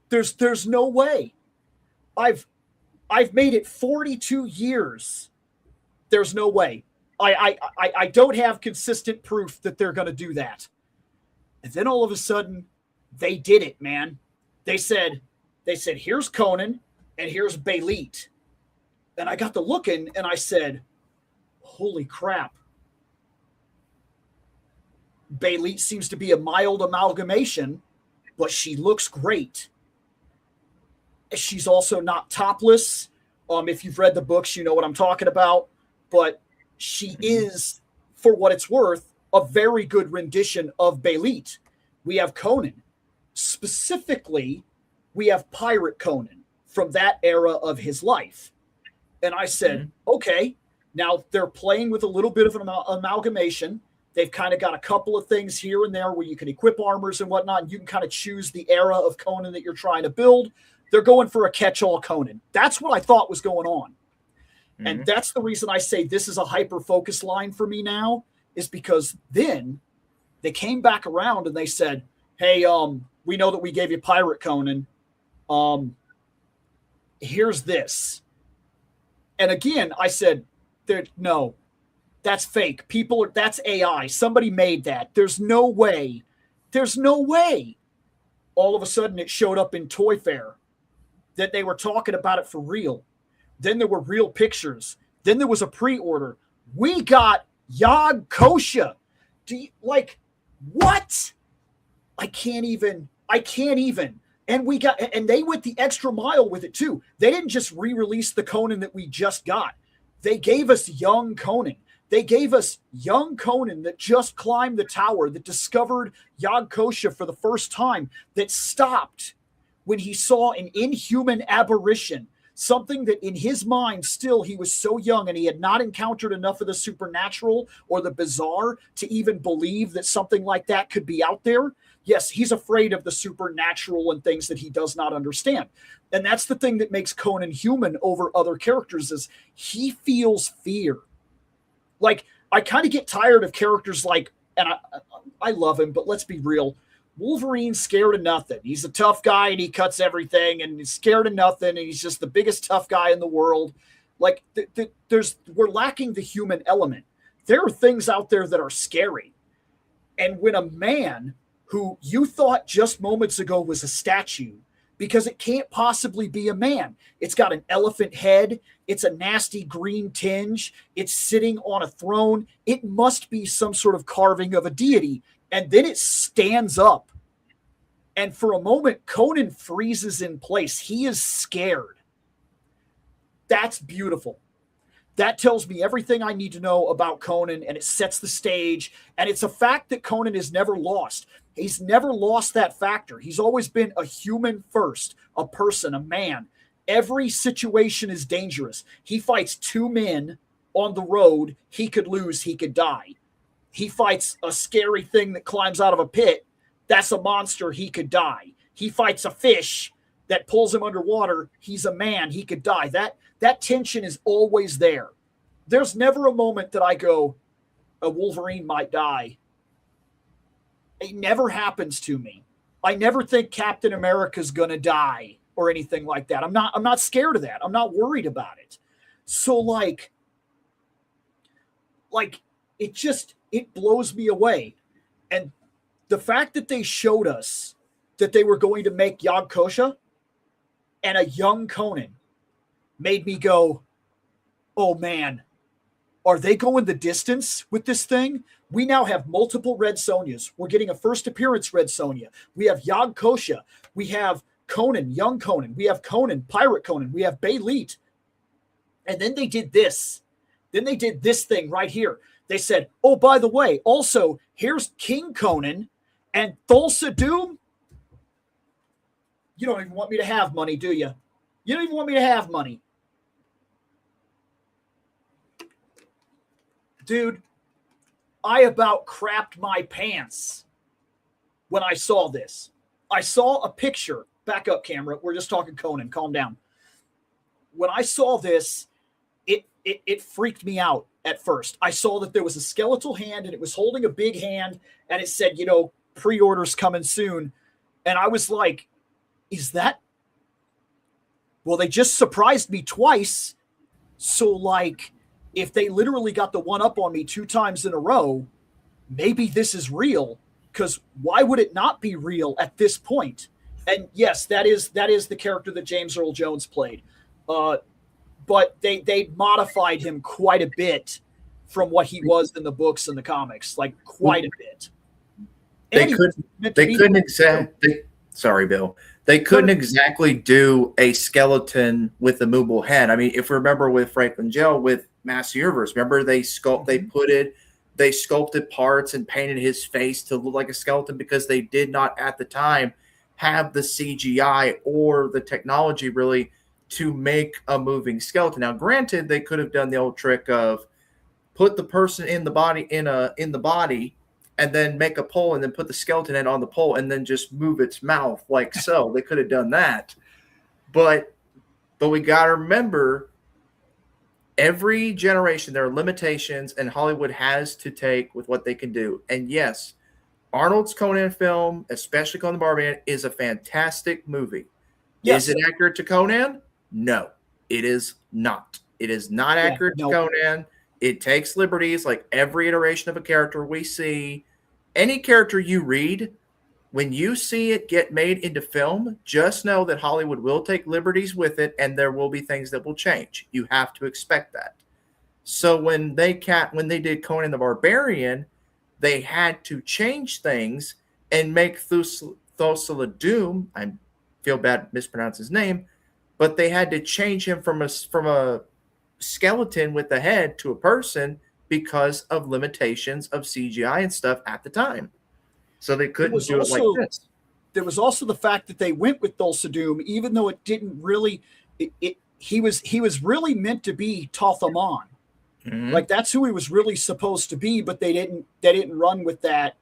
There's no way. I've made it 42 years. There's no way. I don't have consistent proof that they're going to do that. And then all of a sudden, they did it, man. They said, here's Conan and here's Belit. And I got to looking and I said, holy crap. Belit seems to be a mild amalgamation, but she looks great. She's also not topless. If you've read the books, you know what I'm talking about. But she is, for what it's worth, a very good rendition of Belit. We have Conan. Specifically, we have Pirate Conan from that era of his life. And I said, okay, now they're playing with a little bit of an amalgamation. They've kind of got a couple of things here and there where you can equip armors and whatnot. And you can kind of choose the era of Conan that you're trying to build. They're going for a catch-all Conan. That's what I thought was going on. And that's the reason I say this is a hyper-focus line for me now, is because then they came back around and they said, hey, we know that we gave you Pirate Conan. Here's this. And again, I said, no, that's fake. That's AI. Somebody made that. There's no way. All of a sudden it showed up in Toy Fair that they were talking about it for real. Then there were real pictures. Then there was a pre-order. We got Yog Kosha. What? I can't even. And they went the extra mile with it too. They didn't just re-release the Conan that we just got. They gave us young Conan. They gave us young Conan that just climbed the tower, that discovered Yog Kosha for the first time, that stopped when he saw an inhuman aberration, something that in his mind still he was so young and he had not encountered enough of the supernatural or the bizarre to even believe that something like that could be out there. Yes, he's afraid of the supernatural and things that he does not understand. And that's the thing that makes Conan human over other characters, is he feels fear. Like, I kind of get tired of characters like, and I love him, but let's be real. Wolverine's scared of nothing. He's a tough guy and he cuts everything and he's scared of nothing and he's just the biggest tough guy in the world. Like, we're lacking the human element. there are things out there that are scary. And when a man who you thought just moments ago was a statue, because it can't possibly be a man. It's got an elephant head. It's a nasty green tinge. It's sitting on a throne. It must be some sort of carving of a deity. And then it stands up. And for a moment, Conan freezes in place. He is scared. That's beautiful. That tells me everything I need to know about Conan, and it sets the stage. And it's a fact that Conan has never lost. He's never lost that factor. He's always been a human first, a person, a man. Every situation is dangerous. He fights two men on the road. He could lose. He could die. He fights a scary thing that climbs out of a pit. That's a monster. He could die. He fights a fish that pulls him underwater. He's a man. He could die. That tension is always there. There's never a moment that I go, a Wolverine might die. It never happens to me. I never think Captain America's going to die or anything like that. I'm not scared of that. I'm not worried about it. So like it blows me away. And the fact that they showed us that they were going to make Yog Kosha and a young Conan made me go, oh man, are they going the distance with this thing? We now have multiple Red Sonjas. We're getting a first appearance Red Sonja. We have Yog Kosha. We have Conan, young Conan. We have Conan, Pirate Conan. We have Bayleet. And then they did this. Then they did this thing right here. They said, oh, by the way, also, here's King Conan and Thulsa Doom. You don't even want me to have money, do you? You don't even want me to have money. Dude, I about crapped my pants when I saw this. I saw a picture. Back up, camera. We're just talking Conan. Calm down. When I saw this, it freaked me out at first. I saw that there was a skeletal hand and it was holding a big hand and it said, pre-orders coming soon. And I was like, is that? Well, they just surprised me twice. So like, if they literally got the one up on me 2 times in a row, maybe this is real. Because why would it not be real at this point? And yes, that is the character that James Earl Jones played. But they modified him quite a bit from what he was in the books and the comics, like quite a bit. They couldn't exactly. Sorry, Bill. They couldn't exactly do a skeleton with a movable head. I mean, if you remember with Franklin Gel with Master Universe, remember they sculpted parts and painted his face to look like a skeleton because they did not at the time have the CGI or the technology really to make a moving skeleton. Now, granted, they could have done the old trick of put the person in the body in the body and then make a pole and then put the skeleton head on the pole and then just move its mouth like so. They could have done that. But we got to remember, every generation, there are limitations, and Hollywood has to take with what they can do. And yes, Arnold's Conan film, especially Conan the Barbarian, is a fantastic movie. Yes. Is it accurate to Conan? No, it is not. It is not accurate to Conan. It takes liberties like every iteration of a character we see. Any character you read, when you see it get made into film, just know that Hollywood will take liberties with it and there will be things that will change. You have to expect that. So when they did Conan the Barbarian, they had to change things and make Thulsa Doom, I feel bad mispronouncing his name, but they had to change him from a skeleton with a head to a person because of limitations of CGI and stuff at the time. So they couldn't do it like this. There was also the fact that they went with Thulsa Doom, even though it didn't really. He was really meant to be Tothamon. Mm-hmm. Like that's who he was really supposed to be, but they didn't run with that.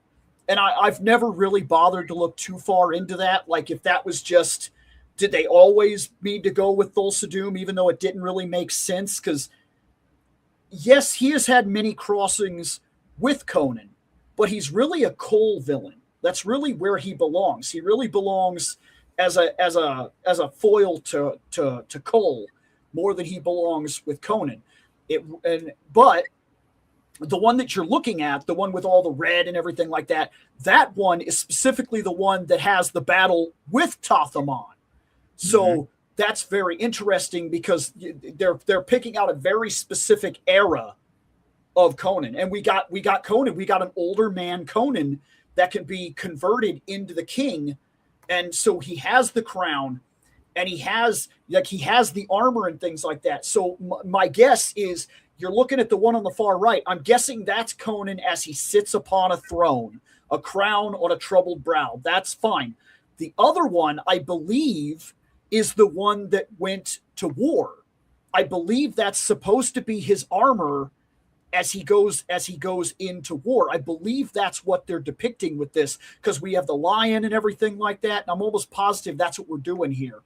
And I've never really bothered to look too far into that. Like if that was just, did they always need to go with Thulsa Doom, even though it didn't really make sense? Because yes, he has had many crossings with Conan, but he's really a Cole villain. That's really where he belongs. He really belongs as a foil to Cole more than he belongs with Conan. But the one that you're looking at, the one with all the red and everything like that, that one is specifically the one that has the battle with Totham on. So that's very interesting because they're picking out a very specific era of Conan. And we got Conan. We got an older man Conan that can be converted into the king. And so he has the crown and he has the armor and things like that. So my guess is you're looking at the one on the far right. I'm guessing that's Conan as he sits upon a throne, a crown on a troubled brow. That's fine. The other one, I believe, is the one that went to war. I believe that's supposed to be his armor as he goes into war. I believe that's what they're depicting with this, because we have the lion and everything like that. And I'm almost positive that's what we're doing here.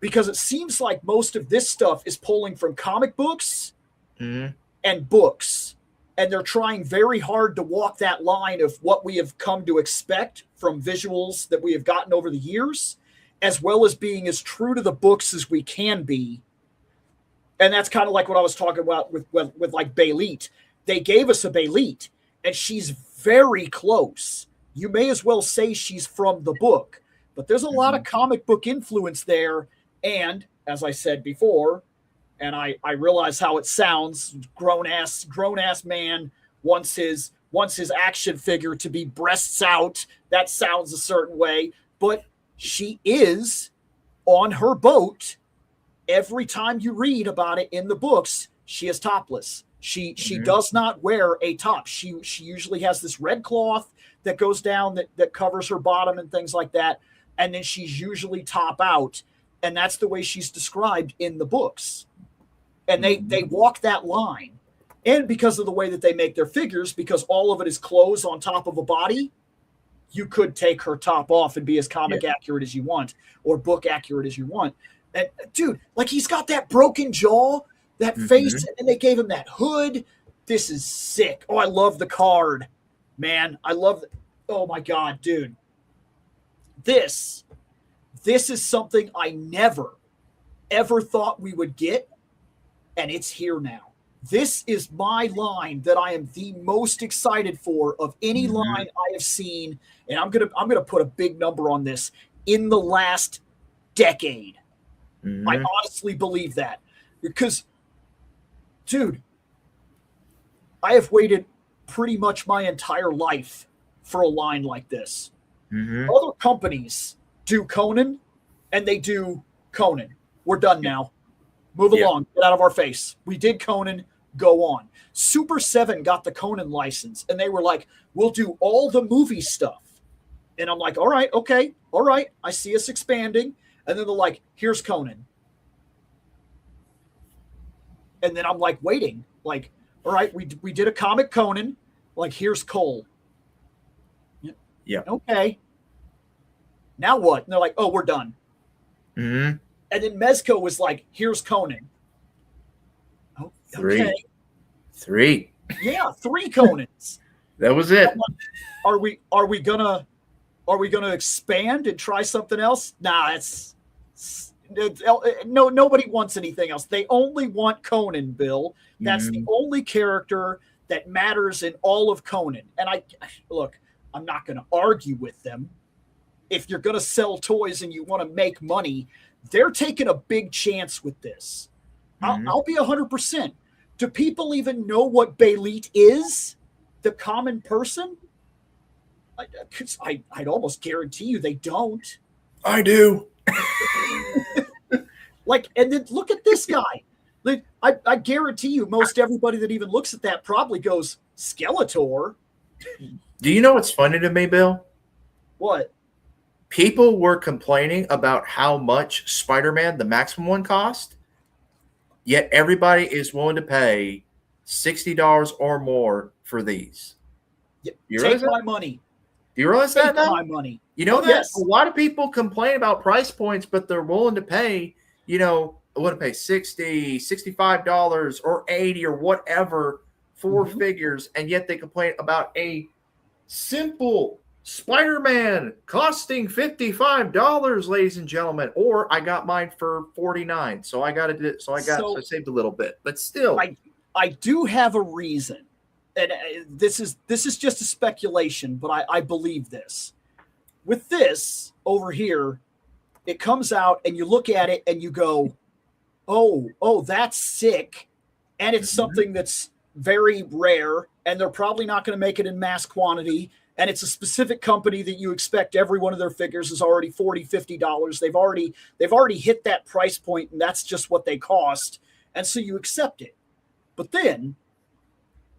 Because it seems like most of this stuff is pulling from comic books and books. And they're trying very hard to walk that line of what we have come to expect from visuals that we have gotten over the years, as well as being as true to the books as we can be. And that's kind of like what I was talking about with like Bayleet. They gave us a Bayleet, and she's very close. You may as well say she's from the book. But there's a lot of comic book influence there. And as I said before, and I realize how it sounds, grown ass man wants his action figure to be breasts out. That sounds a certain way. But she is on her boat. Every time you read about it in the books, she is topless. She does not wear a top. She usually has this red cloth that goes down that covers her bottom and things like that. And then she's usually top out. And that's the way she's described in the books. And they walk that line. And because of the way that they make their figures, because all of it is clothes on top of a body, you could take her top off and be as comic accurate as you want, or book accurate as you want. And dude, like, he's got that broken jaw, that face, and they gave him that hood. This is sick. Oh, I love the card, man. I love oh my God, dude. This is something I never, ever thought we would get, and it's here now. This is my line that I am the most excited for of any line I have seen, and I'm gonna put a big number on this, in the last decade. I honestly believe that, because, dude, I have waited pretty much my entire life for a line like this. Other companies do Conan, and they do Conan. We're done now. Move along. Get out of our face. We did Conan. Go on. Super 7 got the Conan license, and they were like, we'll do all the movie stuff. And I'm like, all right, okay, all right. I see us expanding. And then they're like, here's Conan. And then I'm like, waiting. Like, all right, we did a comic Conan. Like, here's Cole. Yeah. Okay. Now what? And they're like, oh, we're done. And then Mezco was like, here's Conan. Oh, okay. Three. Yeah, 3 Conans. That was it. Are we gonna expand and try something else? Nah, no, nobody wants anything else. They only want Conan, Bill. That's the only character that matters in all of Conan. And I'm not going to argue with them. If you're going to sell toys and you want to make money, they're taking a big chance with this. I'll be 100%. Do people even know what Bayleet is? The common person? I'd almost guarantee you they don't. I do. And then look at this guy. I guarantee you most everybody that even looks at that probably goes, Skeletor? Do you know what's funny to me, Bill? What? People were complaining about how much Spider-Man, the maximum one, cost, yet everybody is willing to pay $60 or more for these. Take my money. Do you realize that now? My money. You know that? Yes. A lot of people complain about price points, but they're willing to pay, willing to pay $60, $65 or $80 or whatever for figures, and yet they complain about a simple Spider-Man costing $55, ladies and gentlemen, or I got mine for $49. So I saved a little bit, but still. I do have a reason, and this is just a speculation, but I believe this. With this over here, it comes out and you look at it and you go, oh, that's sick, and it's something that's very rare, and they're probably not going to make it in mass quantity. And it's a specific company that you expect every one of their figures is already $40-$50. They've already hit that price point, and that's just what they cost. And so you accept it. But then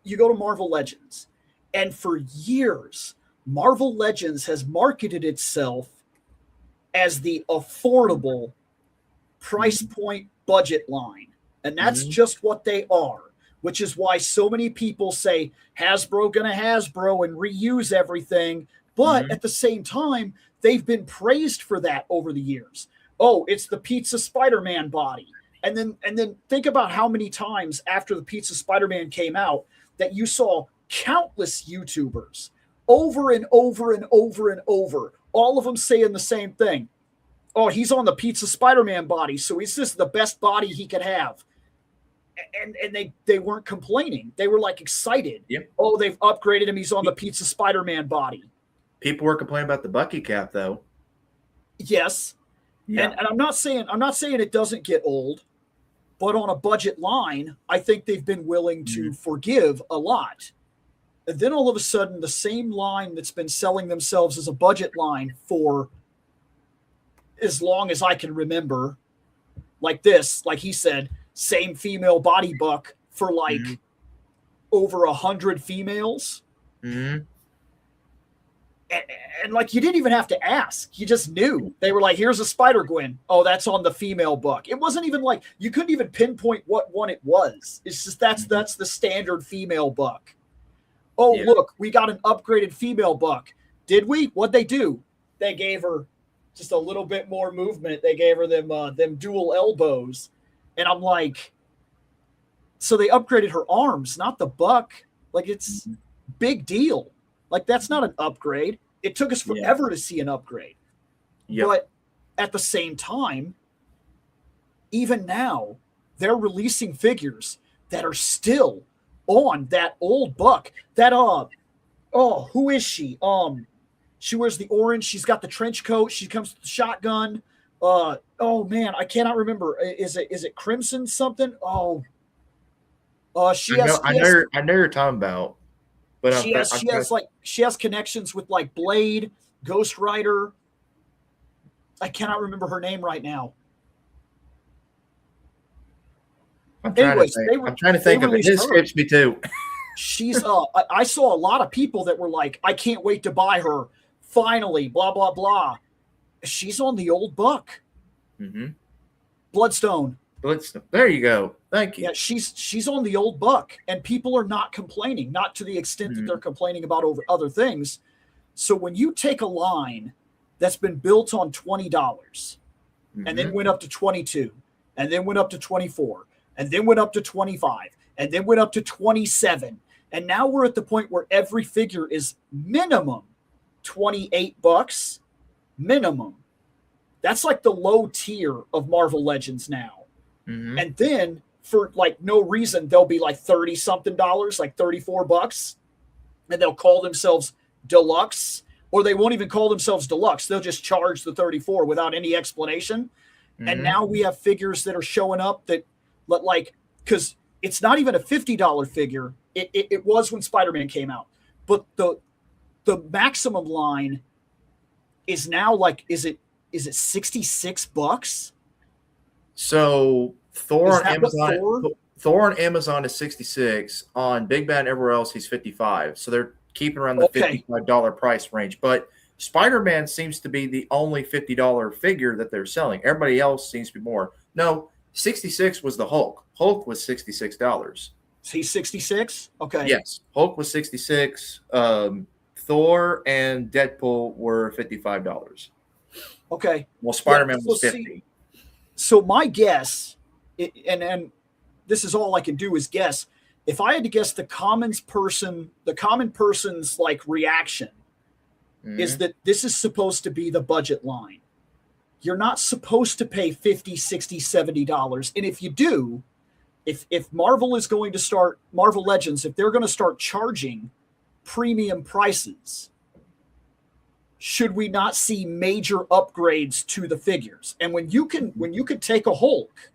you go to Marvel Legends. And for years, Marvel Legends has marketed itself as the affordable price point budget line. And that's just what they are. Which is why so many people say Hasbro gonna Hasbro and reuse everything. But at the same time, they've been praised for that over the years. Oh, it's the Pizza Spider-Man body. And then think about how many times after the Pizza Spider-Man came out that you saw countless YouTubers over and over and over and over, all of them saying the same thing. Oh, he's on the Pizza Spider-Man body, so is this the best body he could have? And they weren't complaining. They were like excited. Yep. Oh, they've upgraded him. He's on the Pizza Spider-Man body. People were complaining about the Bucky cap, though. Yes. Yeah. And I'm not saying it doesn't get old, but on a budget line, I think they've been willing to forgive a lot. And then all of a sudden, the same line that's been selling themselves as a budget line for as long as I can remember, like this, like he said, same female body buck for like over 100 females. And like, you didn't even have to ask. You just knew. They were like, here's a Spider-Gwen. Oh, that's on the female buck. It wasn't even like, you couldn't even pinpoint what one it was. It's just, that's the standard female buck. Oh, look, we got an upgraded female buck. Did we? What'd they do? They gave her just a little bit more movement. They gave her them dual elbows. And I'm like, so they upgraded her arms, not the buck. Like, it's big deal. Like, that's not an upgrade. It took us forever to see an upgrade. Yep. But at the same time, even now, they're releasing figures that are still on that old buck. That, who is she? She wears the orange. She's got the trench coat. She comes with the shotgun. Oh man, I cannot remember. Is it Crimson something? I know you're talking about, but she has connections with like Blade, Ghost Rider. I cannot remember her name right now. I'm trying to think of it. It escapes me too. She's I saw a lot of people that were like, I can't wait to buy her. Finally, blah blah blah. She's on the old buck. Bloodstone. There you go. Thank you. Yeah, she's on the old buck, and people are not complaining, not to the extent that they're complaining about over other things. So when you take a line that's been built on $20 and then went up to 22 and then went up to 24 and then went up to 25 and then went up to 27, and now we're at the point where every figure is minimum $28 minimum. That's like the low tier of Marvel Legends now. And then for like no reason, they'll be like 30 something dollars, like $34, and they'll call themselves deluxe, or they won't even call themselves deluxe. They'll just charge the 34 without any explanation. And now we have figures that are showing up that like, because it's not even a $50 figure. It was when Spider-Man came out, but the maximum line is now like, is it $66? So Thor on Amazon is 66. On Big Bad everywhere else, he's 55. So they're keeping around the $55 price range. But Spider-Man seems to be the only $50 figure that they're selling. Everybody else seems to be more. No, 66 was the Hulk. Hulk was $66. He's 66? Okay. Yes. Hulk was 66. Thor and Deadpool were $55. Okay. Well, Spider-Man was 50. So my guess, and this is all I can do is guess. If I had to guess, the common person's like reaction is that this is supposed to be the budget line. You're not supposed to pay $50, $60, $70. And if you do, if Marvel is going to start, Marvel Legends, if they're going to start charging premium prices, should we not see major upgrades to the figures? And when you can take a Hulk,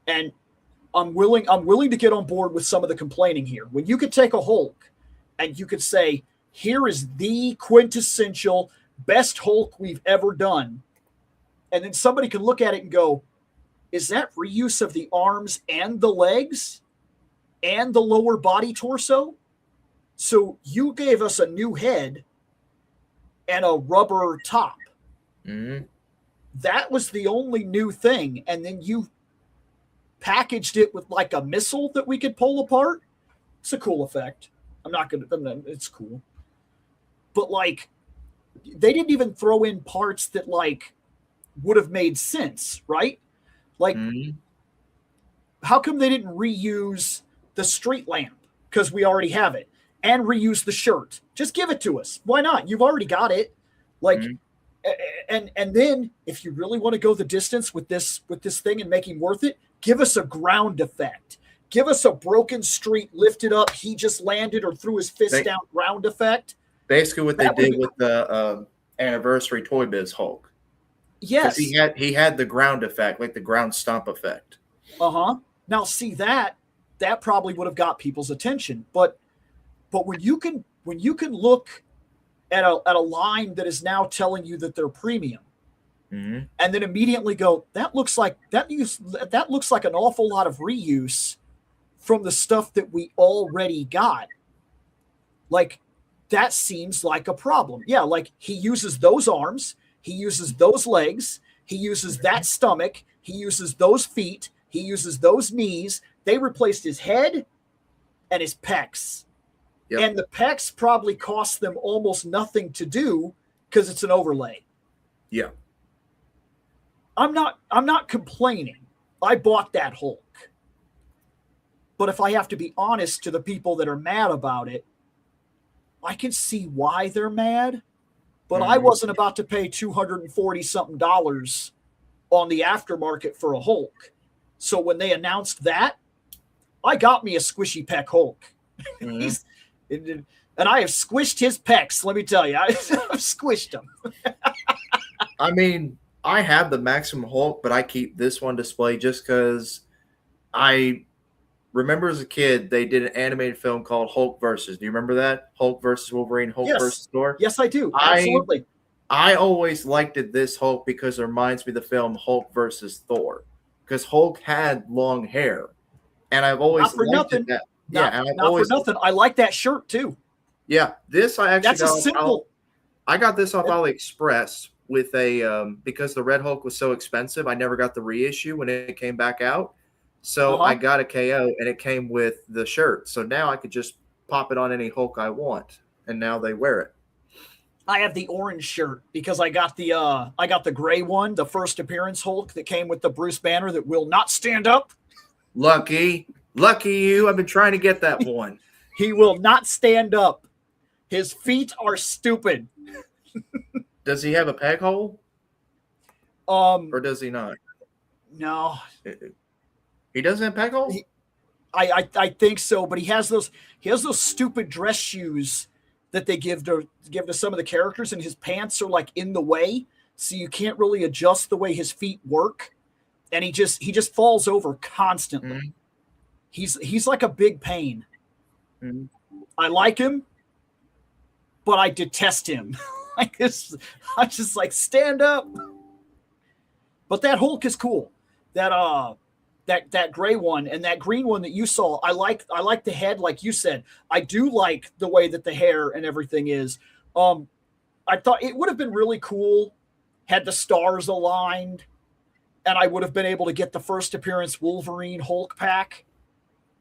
and I'm willing to get on board with some of the complaining here. When you could take a Hulk and you could say, here is the quintessential best Hulk we've ever done, and then somebody can look at it and go, is that reuse of the arms and the legs and the lower body torso? So you gave us a new head and a rubber top. Mm-hmm. That was the only new thing. And then you packaged it with like a missile that we could pull apart. It's a cool effect. It's cool. But like, they didn't even throw in parts that like would have made sense, right? Like, how come they didn't reuse the street lamp? Because we already have it. And reuse the shirt. Just give it to us. Why not? You've already got it. Like, and then if you really want to go the distance with this thing and make him worth it, give us a ground effect. Give us a broken street lifted up, he just landed or threw his fist down ground effect. Basically what they did with the anniversary Toy Biz Hulk. Yes. He had the ground effect, like the ground stomp effect. Now see that probably would have got people's attention. But when you can look at a line that is now telling you that they're premium, and then immediately go, that looks like an awful lot of reuse from the stuff that we already got. Like, that seems like a problem. Yeah, like he uses those arms, he uses those legs, he uses that stomach, he uses those feet, he uses those knees. They replaced his head and his pecs. Yep. And the pecs probably cost them almost nothing to do because it's an overlay. Yeah. I'm not complaining. I bought that Hulk. But if I have to be honest to the people that are mad about it, I can see why they're mad. But I wasn't about to pay $240-something on the aftermarket for a Hulk. So when they announced that, I got me a squishy pec Hulk. And I have squished his pecs, let me tell you. I've squished them. I mean, I have the Maximum Hulk, but I keep this one displayed just because I remember as a kid, they did an animated film called Hulk Versus. Do you remember that? Hulk versus Wolverine, Hulk versus Thor? Yes, I do. Absolutely. I always liked this Hulk because it reminds me of the film Hulk versus Thor. Because Hulk had long hair. And I've always liked that. For nothing. I like that shirt too. Yeah, this I actually I got this off AliExpress with a because the Red Hulk was so expensive. I never got the reissue when it came back out, so I got a KO and it came with the shirt. So now I could just pop it on any Hulk I want, and now they wear it. I have the orange shirt because I got the gray one, the first appearance Hulk that came with the Bruce Banner that will not stand up. Lucky you! I've been trying to get that one. He will not stand up. His feet are stupid. Does he have a peg hole? Or does he not? No. He doesn't have a peg hole? I think so, but he has those stupid dress shoes that they give to some of the characters, and his pants are like in the way, so you can't really adjust the way his feet work. And he just falls over constantly. He's like a big pain. I like him, but I detest him. Like this, I'm just like, stand up. But that Hulk is cool. That gray one and that green one that you saw, I like the head, like you said. I do like the way that the hair and everything is. I thought it would have been really cool had the stars aligned, and I would have been able to get the first appearance Wolverine Hulk pack,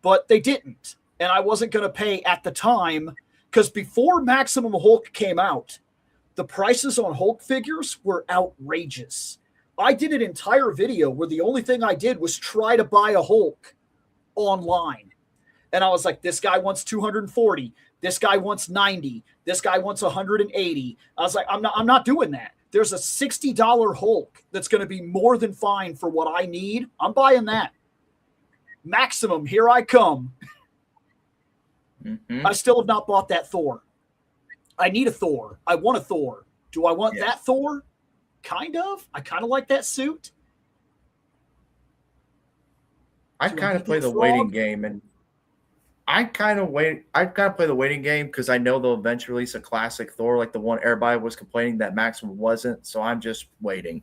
but they didn't. And I wasn't going to pay at the time, because before Maximum Hulk came out, the prices on Hulk figures were outrageous. I did an entire video where the only thing I did was try to buy a Hulk online. And I was like, this guy wants 240. This guy wants 90. This guy wants 180. I was like, I'm not doing that. There's a $60 Hulk that's going to be more than fine for what I need. I'm buying that. Maximum, here I come. Mm-hmm. I still have not bought that Thor. I need a Thor. I want a Thor. Do I want that Thor? Kind of. I kind of like that suit. I kind of play the waiting game, and I kind of play the waiting game because I know they'll eventually release a classic Thor, like the one everybody was complaining that Maximum wasn't. So I'm just waiting.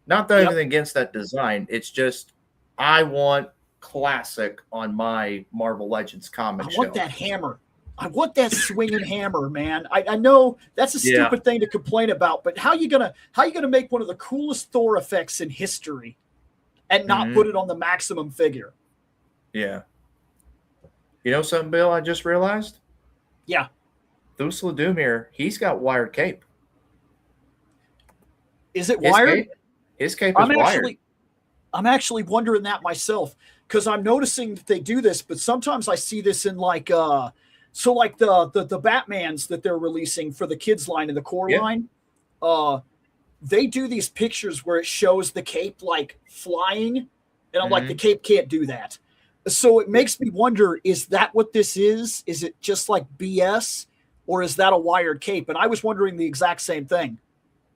Not that anything against that design. It's just I want classic on my Marvel Legends comic show. I want that hammer. I want that swinging hammer, man. I know that's a stupid thing to complain about, but how you gonna make one of the coolest Thor effects in history and not put it on the Maximum figure? Yeah. You know something, Bill, I just realized? Yeah. Thusla Doomir, he's got wired cape. Is it wired? His cape is wired. I'm actually wondering that myself because I'm noticing that they do this, but sometimes I see this in like the Batmans that they're releasing for the kids line and the core line. They do these pictures where it shows the cape like flying, and I'm like, the cape can't do that. So it makes me wonder, is that what this is? Is it just like BS, or is that a wired cape? And I was wondering the exact same thing.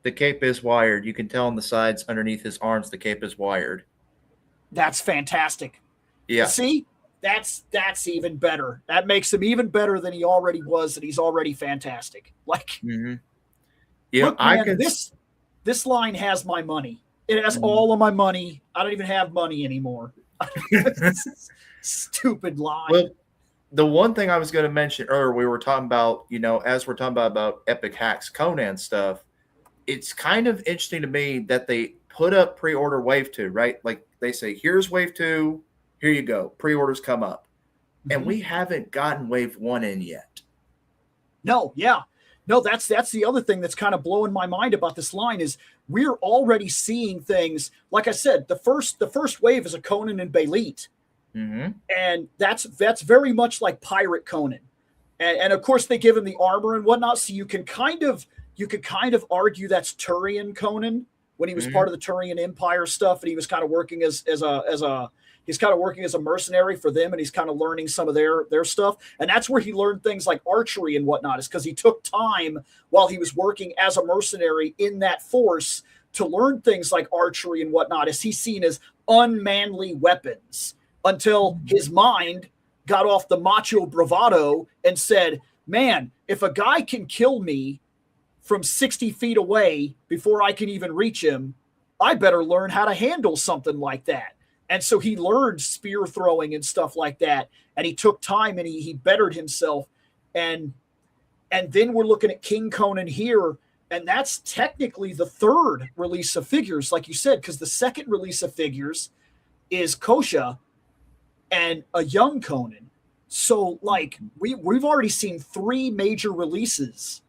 The cape is wired. You can tell on the sides underneath his arms the cape is wired. That's fantastic. Yeah. See? That's even better. That makes him even better than he already was, and he's already fantastic. Like, yeah, look, man, this line has my money. It has all of my money. I don't even have money anymore. Stupid line. Well, the one thing I was going to mention earlier, we were talking about, as we're talking about Epic Hacks Conan stuff, it's kind of interesting to me that they put up pre-order wave 2, right? Like they say, here's wave 2, here you go. Pre-orders come up. And we haven't gotten wave 1 in yet. No, that's the other thing that's kind of blowing my mind about this line is we're already seeing things. Like I said, the first wave is a Conan and Belit. And that's very much like Pirate Conan. And of course they give him the armor and whatnot. So you could kind of argue that's Turian Conan when he was part of the Turian Empire stuff, and he was kind of working as a mercenary for them, and he's kind of learning some of their stuff. And that's where he learned things like archery and whatnot, is because he took time while he was working as a mercenary in that force to learn things like archery and whatnot, as he's seen as unmanly weapons, until his mind got off the macho bravado and said, man, if a guy can kill me from 60 feet away before I can even reach him, I better learn how to handle something like that. And so he learned spear throwing and stuff like that. And he took time and he bettered himself. And then we're looking at King Conan here. And that's technically the third release of figures, like you said, because the second release of figures is Kosha and a young Conan. So like we've already seen 3 major releases,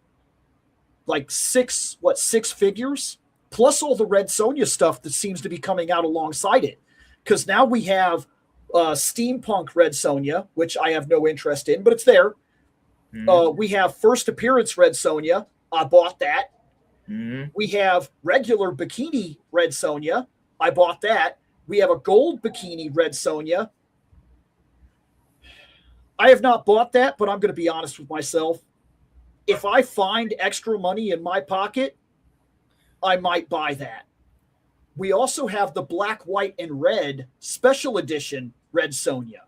like 6 figures, plus all the Red Sonja stuff that seems to be coming out alongside it. Because now we have Steampunk Red Sonja, which I have no interest in, but it's there. We have First Appearance Red Sonja. I bought that. We have regular Bikini Red Sonja. I bought that. We have a Gold Bikini Red Sonja. I have not bought that, but I'm going to be honest with myself. If I find extra money in my pocket, I might buy that. We also have the Black, White, and Red Special Edition Red Sonja,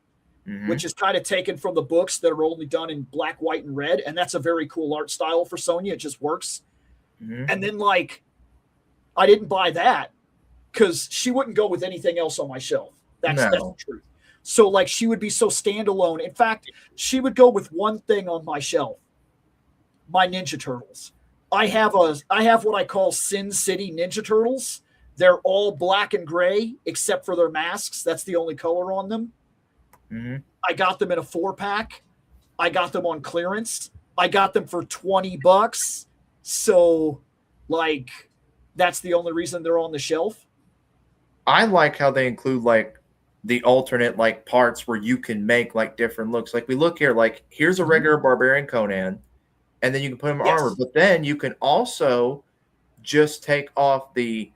which is kind of taken from the books that are only done in black, white, and red. And that's a very cool art style for Sonja. It just works. And then, like, I didn't buy that because she wouldn't go with anything else on my shelf. That's the truth. So, like, she would be so standalone. In fact, she would go with one thing on my shelf: my Ninja Turtles. I have what I call Sin City Ninja Turtles. They're all black and gray except for their masks. That's the only color on them. I got them in a 4-pack. I got them on clearance. I got them for $20. So, like, that's the only reason they're on the shelf. I like how they include, like, the alternate, like, parts where you can make, like, different looks. Like, we look here, like, here's a regular Barbarian Conan, and then you can put him in armor. But then you can also just take off the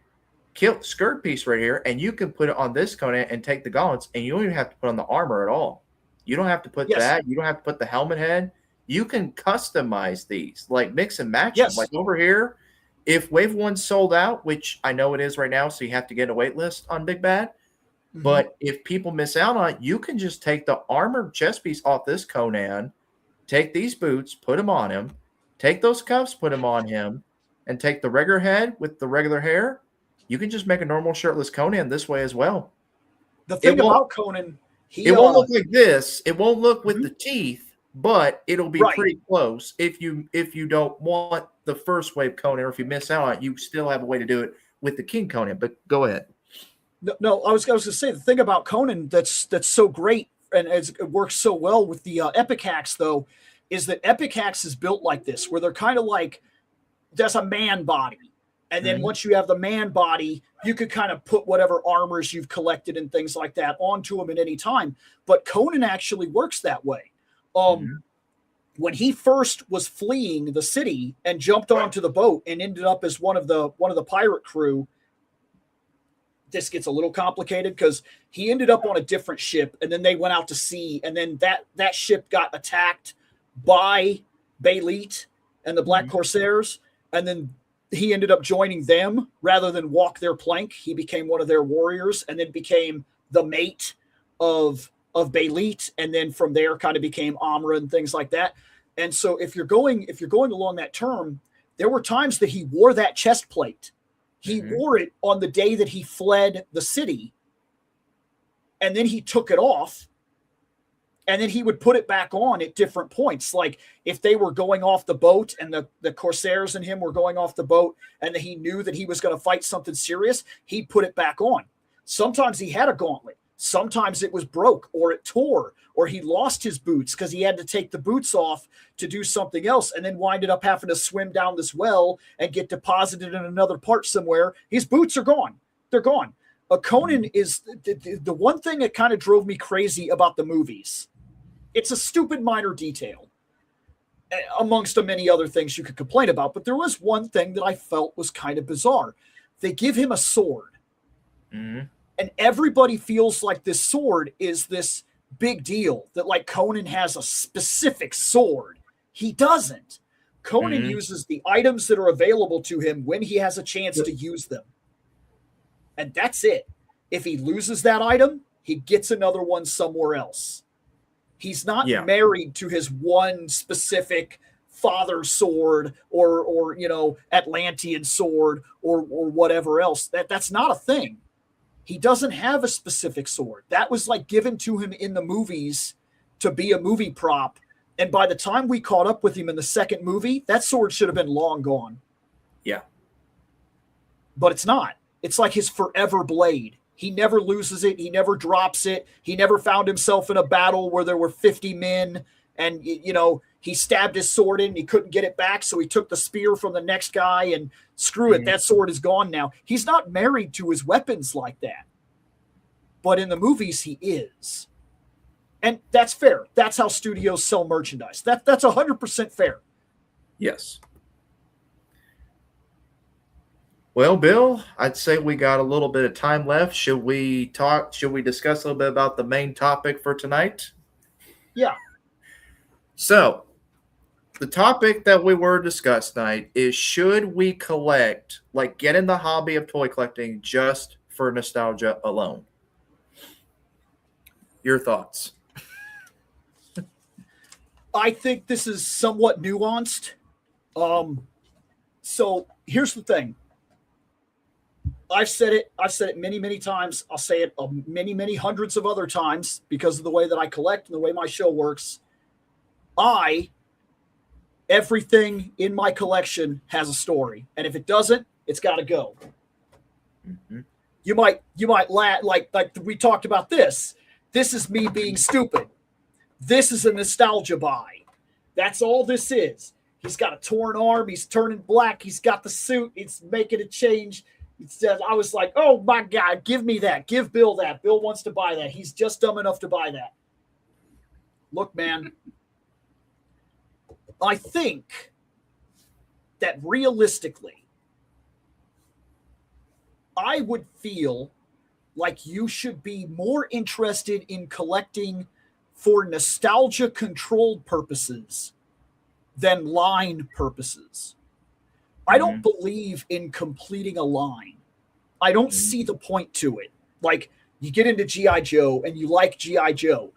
skirt piece right here, and you can put it on this Conan and take the gauntlets, and you don't even have to put on the armor at all. You don't have to put that. You don't have to put the helmet head. You can customize these, like mix and match them. Like over here, if Wave 1 sold out, which I know it is right now, so you have to get a wait list on Big Bad. But if people miss out on it, you can just take the armored chest piece off this Conan, take these boots, put them on him, take those cuffs, put them on him, and take the regular head with the regular hair. You can just make a normal shirtless Conan this way as well. The thing about Conan, it won't look like this. It won't look with the teeth, but it'll be pretty close. If you don't want the first wave Conan, or if you miss out on it, you still have a way to do it with the King Conan. But go ahead. No, I was going to say the thing about Conan that's so great and it works so well with the Epic Hacks, though, is that Epic Hacks is built like this, where they're kind of like there's a man body. And then once you have the man body, you could kind of put whatever armors you've collected and things like that onto him at any time. But Conan actually works that way. When he first was fleeing the city and jumped onto the boat and ended up as one of the pirate crew, this gets a little complicated because he ended up on a different ship, and then they went out to sea, and then that ship got attacked by Bayleet and the Black Corsairs, and then he ended up joining them rather than walk their plank. He became one of their warriors, and then became the mate of Bayleet, and then from there kind of became Amra and things like that. And so if you're going along that term, there were times that he wore that chest plate. He wore it on the day that he fled the city, and then he took it off, and then he would put it back on at different points. Like if they were going off the boat and the Corsairs and him were going off the boat, and he knew that he was going to fight something serious, he'd put it back on. Sometimes he had a gauntlet. Sometimes it was broke, or it tore, or he lost his boots because he had to take the boots off to do something else, and then winded up having to swim down this well and get deposited in another part somewhere. His boots are gone. They're gone. Conan is the one thing that kind of drove me crazy about the movies. It's a stupid minor detail amongst the many other things you could complain about, but there was one thing that I felt was kind of bizarre. They give him a sword. And everybody feels like this sword is this big deal, that like Conan has a specific sword. He doesn't. Conan uses the items that are available to him when he has a chance to use them. And that's it. If he loses that item, he gets another one somewhere else. He's not married to his one specific father sword or Atlantean sword or whatever else. That's not a thing. He doesn't have a specific sword. That was like given to him in the movies to be a movie prop. And by the time we caught up with him in the second movie, that sword should have been long gone. Yeah. But it's not. It's like his forever blade. He never loses it. He never drops it. He never found himself in a battle where there were 50 men and, he stabbed his sword in and he couldn't get it back. So he took the spear from the next guy and screw it. That sword is gone now. He's not married to his weapons like that. But in the movies, he is. And that's fair. That's how studios sell merchandise. That's 100% fair. Yes. Well, Bill, I'd say we got a little bit of time left. Should we discuss a little bit about the main topic for tonight? Yeah. So, the topic that we were discussing tonight is, should we get in the hobby of toy collecting just for nostalgia alone? Your thoughts? I think this is somewhat nuanced. So here's the thing. I've said it many, many times. I'll say it many, many hundreds of other times because of the way that I collect and the way my show works. Everything in my collection has a story. And if it doesn't, it's got to go. You might laugh, like we talked about this. This is me being stupid. This is a nostalgia buy. That's all this is. He's got a torn arm. He's turning black. He's got the suit. It's making a change. I was like, oh my God, give me that. Give Bill that. Bill wants to buy that. He's just dumb enough to buy that. Look, man, I think that realistically, I would feel like you should be more interested in collecting for nostalgia controlled purposes than line purposes. I don't Mhm. believe in completing a line. I don't Mhm. see the point to it. Like, you get into G.I. Joe and you like G.I. Joe,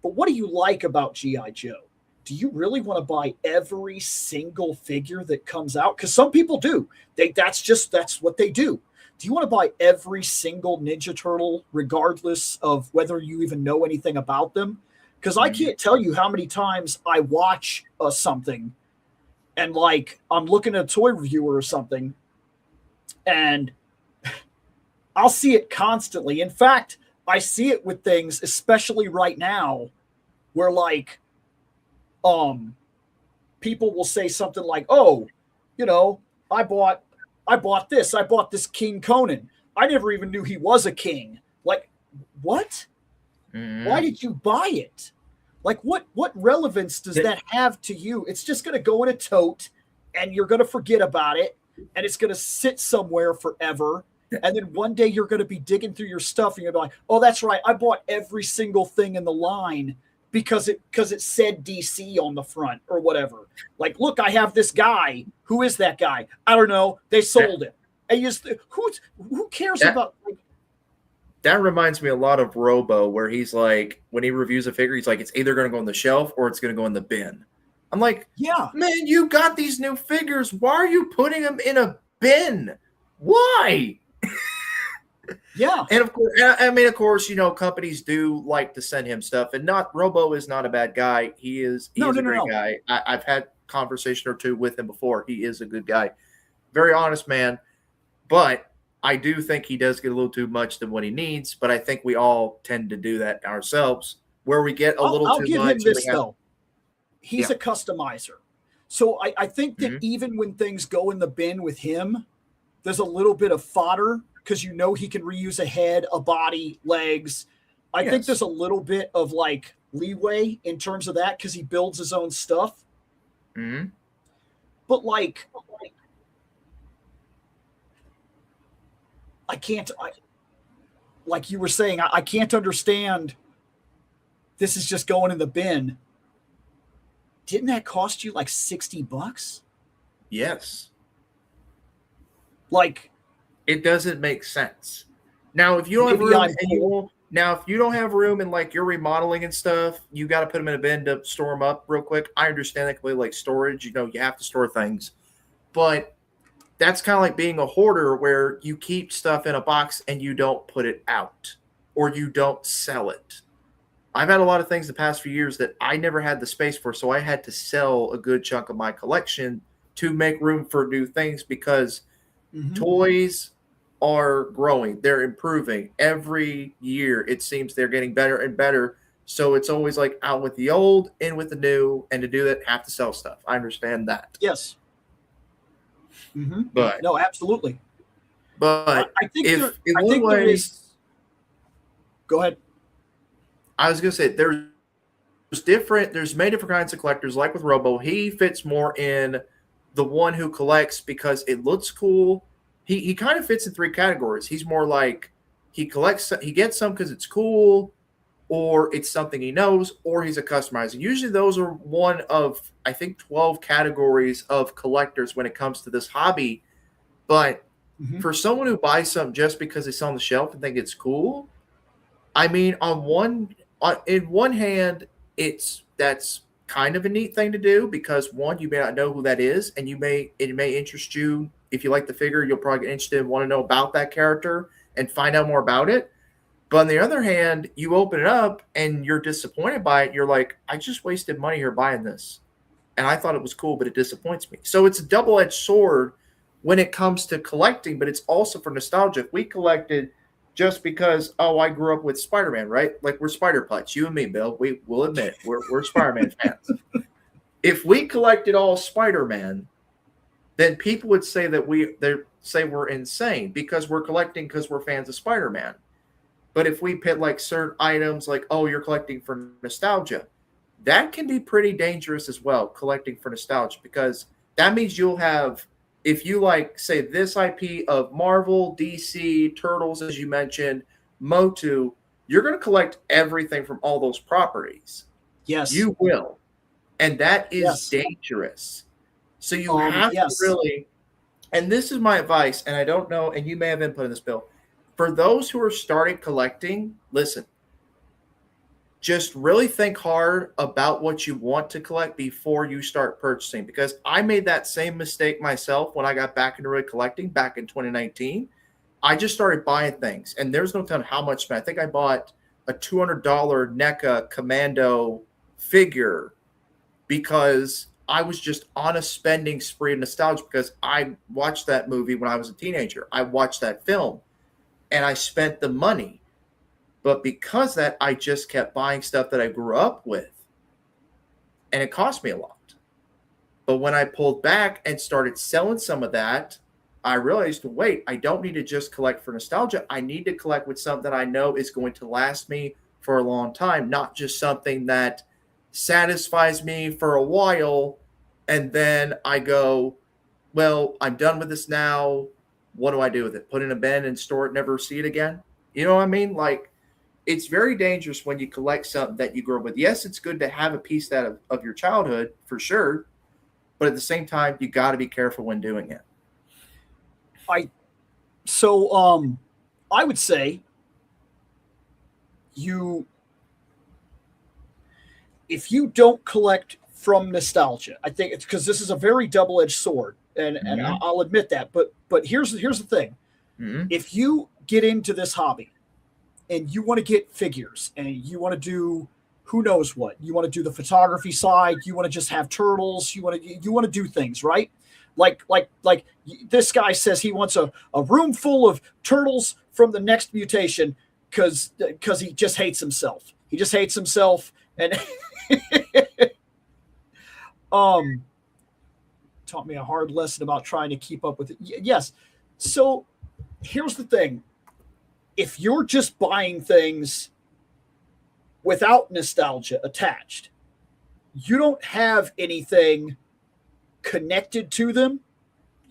but what do you like about G.I. Joe? Do you really want to buy every single figure that comes out? Because some people do. That's what they do. Do you want to buy every single Ninja Turtle, regardless of whether you even know anything about them? Because I Mhm. can't tell you how many times I watch something and like I'm looking at a toy reviewer or something, and I'll see it constantly. In fact, I see it with things, especially right now, where like um people will say something like, "Oh, you know, I bought I bought this King Conan. I never even knew he was a king." Like, what? Why Mhm. did you buy it? Like, what relevance does Th- that have to you? It's just going to go in a tote and you're going to forget about it and it's going to sit somewhere forever. And then one day you're going to be digging through your stuff and you're like, "Oh, that's right. I bought every single thing in the line because it said DC on the front or whatever." Like, look, I have this guy. Who is that guy? I don't know. They That sold it. And you just, who cares that about, like, that reminds me a lot of Robo, where he's like, when he reviews a figure, he's like, it's either going to go on the shelf or it's going to go in the bin. I'm like, yeah, man, you got these new figures. Why are you putting them in a bin? Why? yeah. And of course, I mean, of course, companies do like to send him stuff, and not Robo is not a bad guy. He No, is no, a no, great no. guy. I've had conversation or two with him before. He is a good guy, very honest man. But I do think he does get a little too much than what he needs. But I think we all tend to do that ourselves, where we get a I'll, little I'll too give him much, and we this have, though. He's yeah. a customizer. So I think that Hmm. even when things go in the bin with him, there's a little bit of fodder because you know he can reuse a head, a body, legs. I think there's Yes. a little bit of like leeway in terms of that because he builds his own stuff. Hmm. But like, I can't, like you were saying, I can't understand. This is just going in the bin. Didn't that cost you like $60? Yes. Like, It doesn't make sense. Now, if you don't have maybe room I'm and poor. if you don't have room and like you're remodeling and stuff, you got to put them in a bin to store them up real quick. I understand that completely, like storage. You have to store things, but that's kind of like being a hoarder, where you keep stuff in a box and you don't put it out or you don't sell it. I've had a lot of things the past few years that I never had the space for, so I had to sell a good chunk of my collection to make room for new things, because Mm-hmm. toys are growing. They're improving every year. It seems they're getting better and better. So it's always like out with the old, in with the new, and to do that, have to sell stuff. I understand that, Yes. Mm-hmm. but No, absolutely. I think there. if I one think there way, is. Go ahead. I was gonna say there's many different kinds of collectors. Like with Robo, he fits more in the one who collects because it looks cool. He kind of fits in three categories. He's more like he gets some because it's cool, or it's something he knows, or he's a customizer. Usually those are one of, I think, 12 categories of collectors when it comes to this hobby. But Mm-hmm. for someone who buys something just because it's on the shelf and think it's cool, I mean, in one hand, that's kind of a neat thing to do, because one, you may not know who that is, and it may interest you. If you like the figure, you'll probably get interested and want to know about that character and find out more about it. But on the other hand, you open it up and you're disappointed by it. You're like, I just wasted money here buying this, and I thought it was cool, but it disappoints me. So it's a double-edged sword when it comes to collecting, but it's also for nostalgia. If we collected just because, oh, I grew up with Spider-Man, right? Like, we're Spider Putts, you and me, Bill. We will admit we're Spider-Man fans. If we collected all Spider-Man, then people would say that they say we're insane because we're collecting because we're fans of Spider-Man. But if we pit like certain items, like, oh, you're collecting for nostalgia, that can be pretty dangerous as well, collecting for nostalgia, because that means you'll have if you like, say, this IP of Marvel, DC, Turtles, as you mentioned, Motu, you're going to collect everything from all those properties. Yes. You will. And that is Yes. dangerous. So you have to Yes. really, and this is my advice, and I don't know, and you may have input in this, Bill. For those who are starting collecting, listen, just really think hard about what you want to collect before you start purchasing. Because I made that same mistake myself when I got back into really collecting back in 2019. I just started buying things, and there's no telling how much. I think I bought a $200 NECA Commando figure because I was just on a spending spree of nostalgia because I watched that movie when I was a teenager. I watched that film, and I spent the money. But because that, I just kept buying stuff that I grew up with, and it cost me a lot. But when I pulled back and started selling some of that, I realized, wait, I don't need to just collect for nostalgia. I need to collect with something that I know is going to last me for a long time, not just something that satisfies me for a while. And then I go, well, I'm done with this now. What do I do with it? Put it in a bin and store it, never see it again? You know what I mean? Like, it's very dangerous when you collect something that you grew up with. Yes, it's good to have a piece of your childhood for sure, but at the same time, you got to be careful when doing it. I would say you if you don't collect from nostalgia, I think it's because this is a very double-edged sword, and Mm-hmm. I'll admit that. But here's the thing: Mm-hmm. if you get into this hobby and you want to get figures and you want to do who knows what, you want to do the photography side, you want to just have turtles, you want to do things right. Like this guy says he wants a room full of turtles from the next mutation because he just hates himself. He just hates himself and um taught me a hard lesson about trying to keep up with it. Yes. So here's the thing. If you're just buying things without nostalgia attached, you don't have anything connected to them,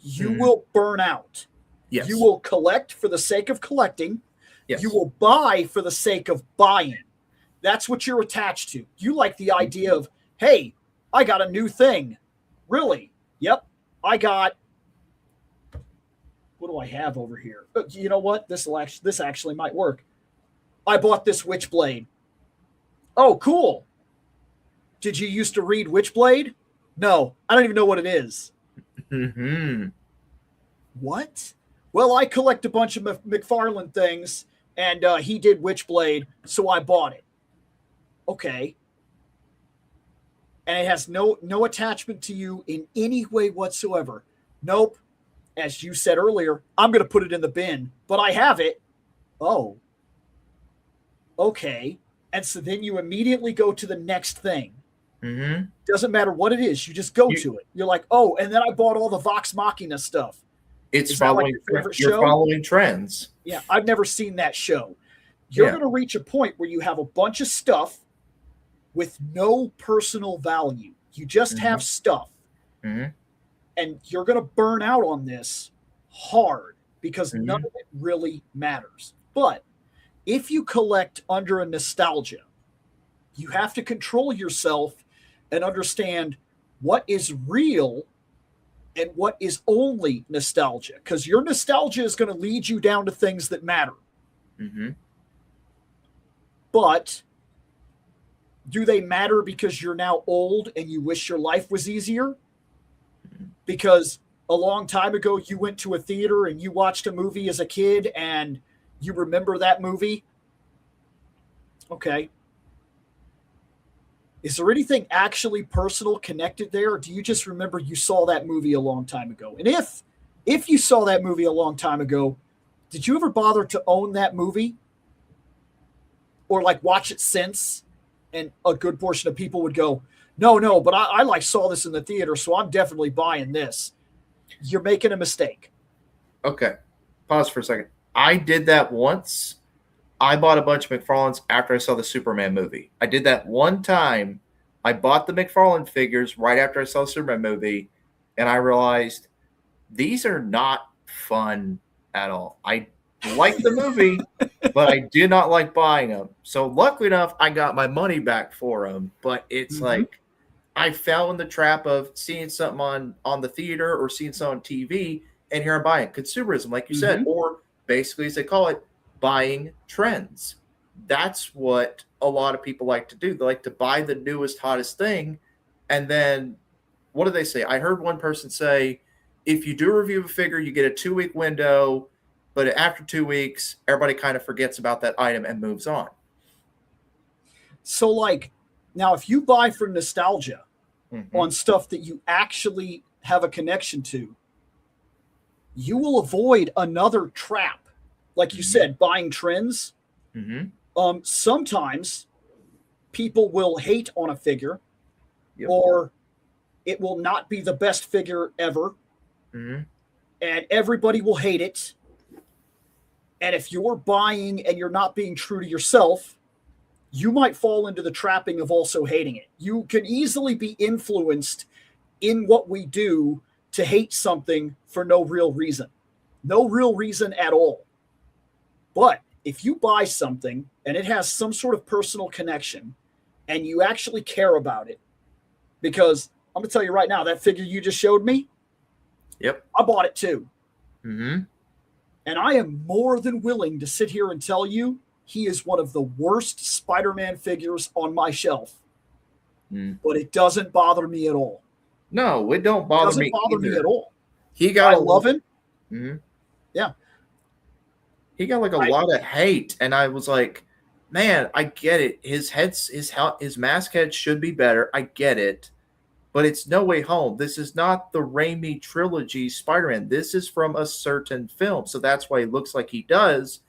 you will burn out. Yes. You will collect for the sake of collecting. Yes. You will buy for the sake of buying. That's what you're attached to. You like the idea of, hey, I got a new thing. Really? Yep. I got, what do I have over here? You know what? This actually might work. I bought this Witchblade. Oh, cool. Did you used to read Witchblade? No, I don't even know what it is. Mm-hmm. What? Well, I collect a bunch of McFarlane things, and he did Witchblade, so I bought it. Okay. And it has no attachment to you in any way whatsoever. Nope. As you said earlier, I'm going to put it in the bin, but I have it. Oh. Okay. And so then you immediately go to the next thing. Mm-hmm. Doesn't matter what it is. You just go to it. You're like, oh, and then I bought all the Vox Machina stuff. It's following, like you're following trends. Yeah, I've never seen that show. You're going to reach a point where you have a bunch of stuff with no personal value. You just have stuff. Mm-hmm. And you're going to burn out on this hard because none of it really matters. But if you collect under a nostalgia, you have to control yourself and understand what is real and what is only nostalgia. Because your nostalgia is going to lead you down to things that matter. Mm-hmm. But do they matter because you're now old and you wish your life was easier? Because a long time ago you went to a theater and you watched a movie as a kid and you remember that movie? Okay. Is there anything actually personal connected there, or do you just remember you saw that movie a long time ago? And if you saw that movie a long time ago, did you ever bother to own that movie? Or like watch it since? And a good portion of people would go, no, but I like saw this in the theater, so I'm definitely buying this. You're making a mistake. Okay. Pause for a second. I did that once. I bought a bunch of McFarlane's after I saw the Superman movie. I did that one time. I bought the McFarlane figures right after I saw the Superman movie, and I realized these are not fun at all. I like the movie, but I did not like buying them. So luckily enough, I got my money back for them. But it's like I fell in the trap of seeing something on the theater or seeing something on TV, and here I'm buying consumerism, like you said, or basically, as they call it, buying trends. That's what a lot of people like to do. They like to buy the newest, hottest thing, and then what do they say? I heard one person say, if you do a review of a figure, you get a 2-week window, but after 2 weeks, everybody kind of forgets about that item and moves on. So, like, now if you buy for nostalgia on stuff that you actually have a connection to, you will avoid another trap. Like you said, buying trends. Sometimes people will hate on a figure, or it will not be the best figure ever, and everybody will hate it. And if you're buying and you're not being true to yourself, you might fall into the trapping of also hating it. You can easily be influenced in what we do to hate something for no real reason. No real reason at all. But if you buy something and it has some sort of personal connection and you actually care about it, because I'm going to tell you right now, that figure you just showed me, I bought it too. And I am more than willing to sit here and tell you he is one of the worst Spider-Man figures on my shelf. But it doesn't bother me at all. No, it don't bother me. It doesn't bother me at all. I love him. Yeah. He got like a lot of hate, and I was like, man, I get it. His mask head should be better. I get it. But it's No Way Home. This is not the Raimi trilogy Spider-Man. This is from a certain film. So that's why he looks like he does.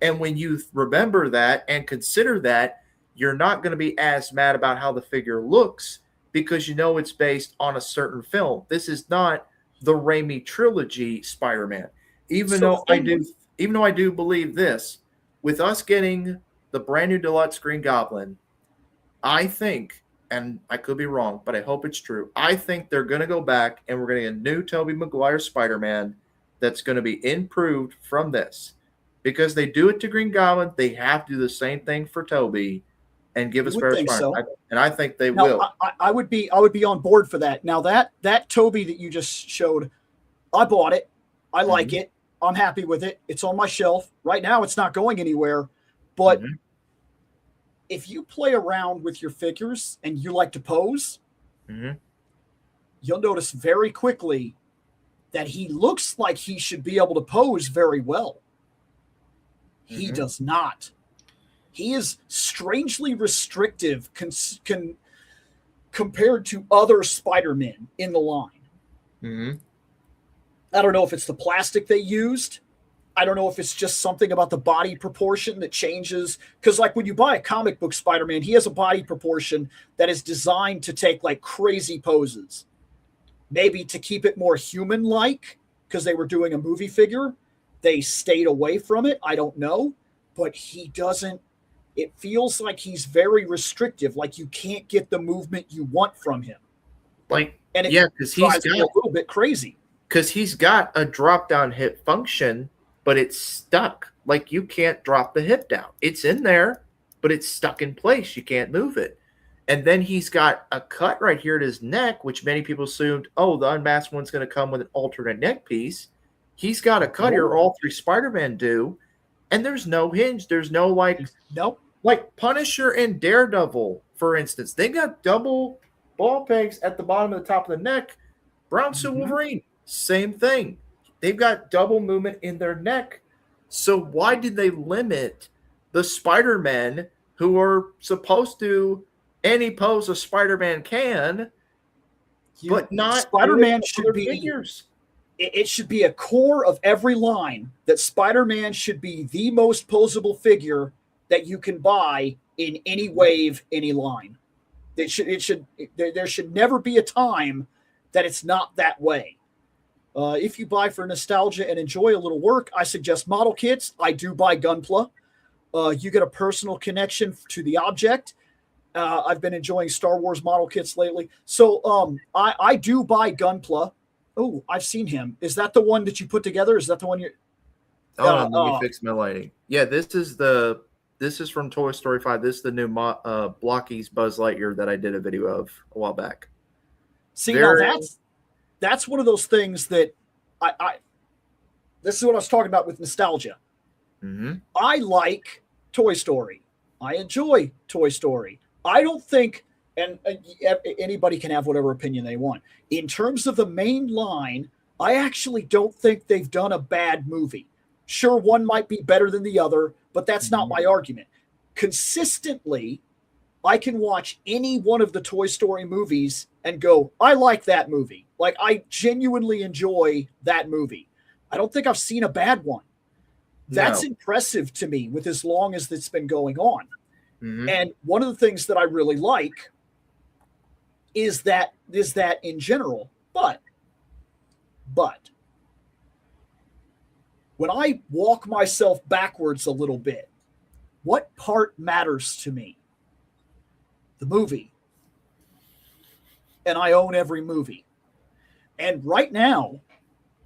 And when you remember that and consider that, you're not going to be as mad about how the figure looks because you know it's based on a certain film. This is not the Raimi trilogy Spider-Man. Even though I do believe this, with us getting the brand new deluxe Green Goblin, I think, and I could be wrong, but I hope it's true, I think they're going to go back and we're going to get a new Tobey Maguire Spider-Man that's going to be improved from this. Because they do it to Green Goblin, they have to do the same thing for Tobey and give us better Spider-Man. And I think they will. I would be on board for that. Now that Tobey that you just showed, I bought it. I like it. I'm happy with it. It's on my shelf. Right now it's not going anywhere. But if you play around with your figures and you like to pose, you'll notice very quickly that he looks like he should be able to pose very well. He does not. He is strangely restrictive compared to other Spider-Men in the line. I don't know if it's the plastic they used. I don't know if it's just something about the body proportion that changes. Because like when you buy a comic book Spider-Man, he has a body proportion that is designed to take like crazy poses. Maybe to keep it more human-like because they were doing a movie figure. They stayed away from it. I don't know. But he doesn't. It feels like he's very restrictive. Like you can't get the movement you want from him. And it because he's got a little bit crazy. Because he's got a drop-down hip function, but it's stuck. Like you can't drop the hip down. It's in there, but it's stuck in place. You can't move it. And then he's got a cut right here at his neck, which many people assumed, oh, the unmasked one's going to come with an alternate neck piece. He's got a cut here, all three Spider-Man do, and there's no hinge. There's no like Punisher and Daredevil, for instance. They got double ball pegs at the bottom of the top of the neck. Brown suit Wolverine, same thing. They've got double movement in their neck. So why did they limit the Spider-Men who are supposed to any pose a Spider-Man can, but not Spider-Man should be figures? It should be a core of every line that Spider-Man should be the most posable figure that you can buy in any wave, any line. There should never be a time that it's not that way. If you buy for nostalgia and enjoy a little work, I suggest model kits. I do buy Gunpla. You get a personal connection to the object. I've been enjoying Star Wars model kits lately. So I do buy Gunpla. Oh, I've seen him. Is that the one that you put together? Is that the one you? Hold on, let me fix my lighting. Yeah, this is from Toy Story 5. This is the new Blocky's Buzz Lightyear that I did a video of a while back. See, now Very. that's one of those things that I this is what I was talking about with nostalgia. Mm-hmm. I like Toy Story. I enjoy Toy Story. I don't think, and anybody can have whatever opinion they want. In terms of the main line, I actually don't think they've done a bad movie. Sure, one might be better than the other, but that's not my argument. Consistently, I can watch any one of the Toy Story movies and go, I like that movie. Like, I genuinely enjoy that movie. I don't think I've seen a bad one. That's impressive to me with as long as it's been going on. Mm-hmm. And one of the things that I really like is that in general, but when I walk myself backwards a little bit, what part matters to me? The movie. And I own every movie. And right now,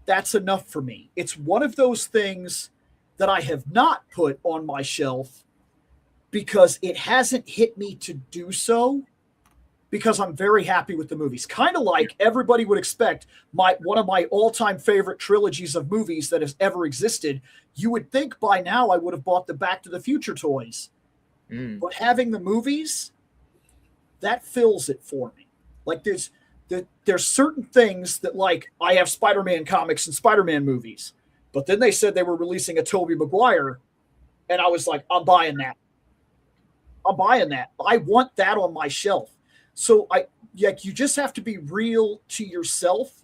that's enough for me. It's one of those things that I have not put on my shelf because it hasn't hit me to do so, because I'm very happy with the movies. Kind of like everybody would expect one of my all-time favorite trilogies of movies that has ever existed. You would think by now I would have bought the Back to the Future toys. But having the movies, that fills it for me. Like there's certain things that, like, I have Spider-Man comics and Spider-Man movies, but then they said they were releasing a Tobey Maguire, and I was like, I'm buying that. I want that on my shelf. So you just have to be real to yourself.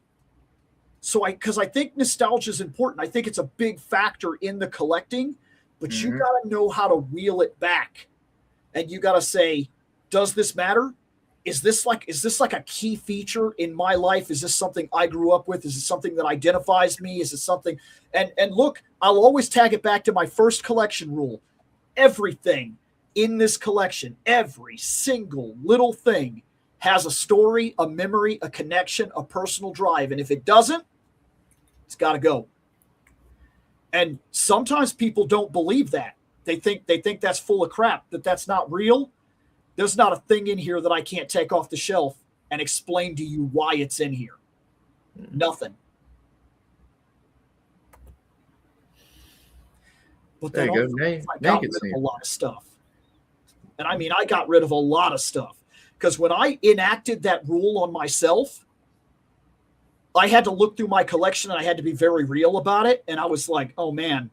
So because I think nostalgia is important. I think it's a big factor in the collecting, but you got to know how to wheel it back. And you got to say, does this matter? Is this like a key feature in my life? Is this something I grew up with? Is it something that identifies me? Is it something? And look, I'll always tag it back to my first collection rule. Everything in this collection, every single little thing has a story, a memory, a connection, a personal drive. And if it doesn't, it's got to go. And sometimes people don't believe that. They think that's full of crap, that's not real. There's not a thing in here that I can't take off the shelf and explain to you why it's in here. Nothing. But there you go. I got rid of a lot of stuff. And I mean, I got rid of a lot of stuff. Because when I enacted that rule on myself, I had to look through my collection and I had to be very real about it. And I was like, oh man,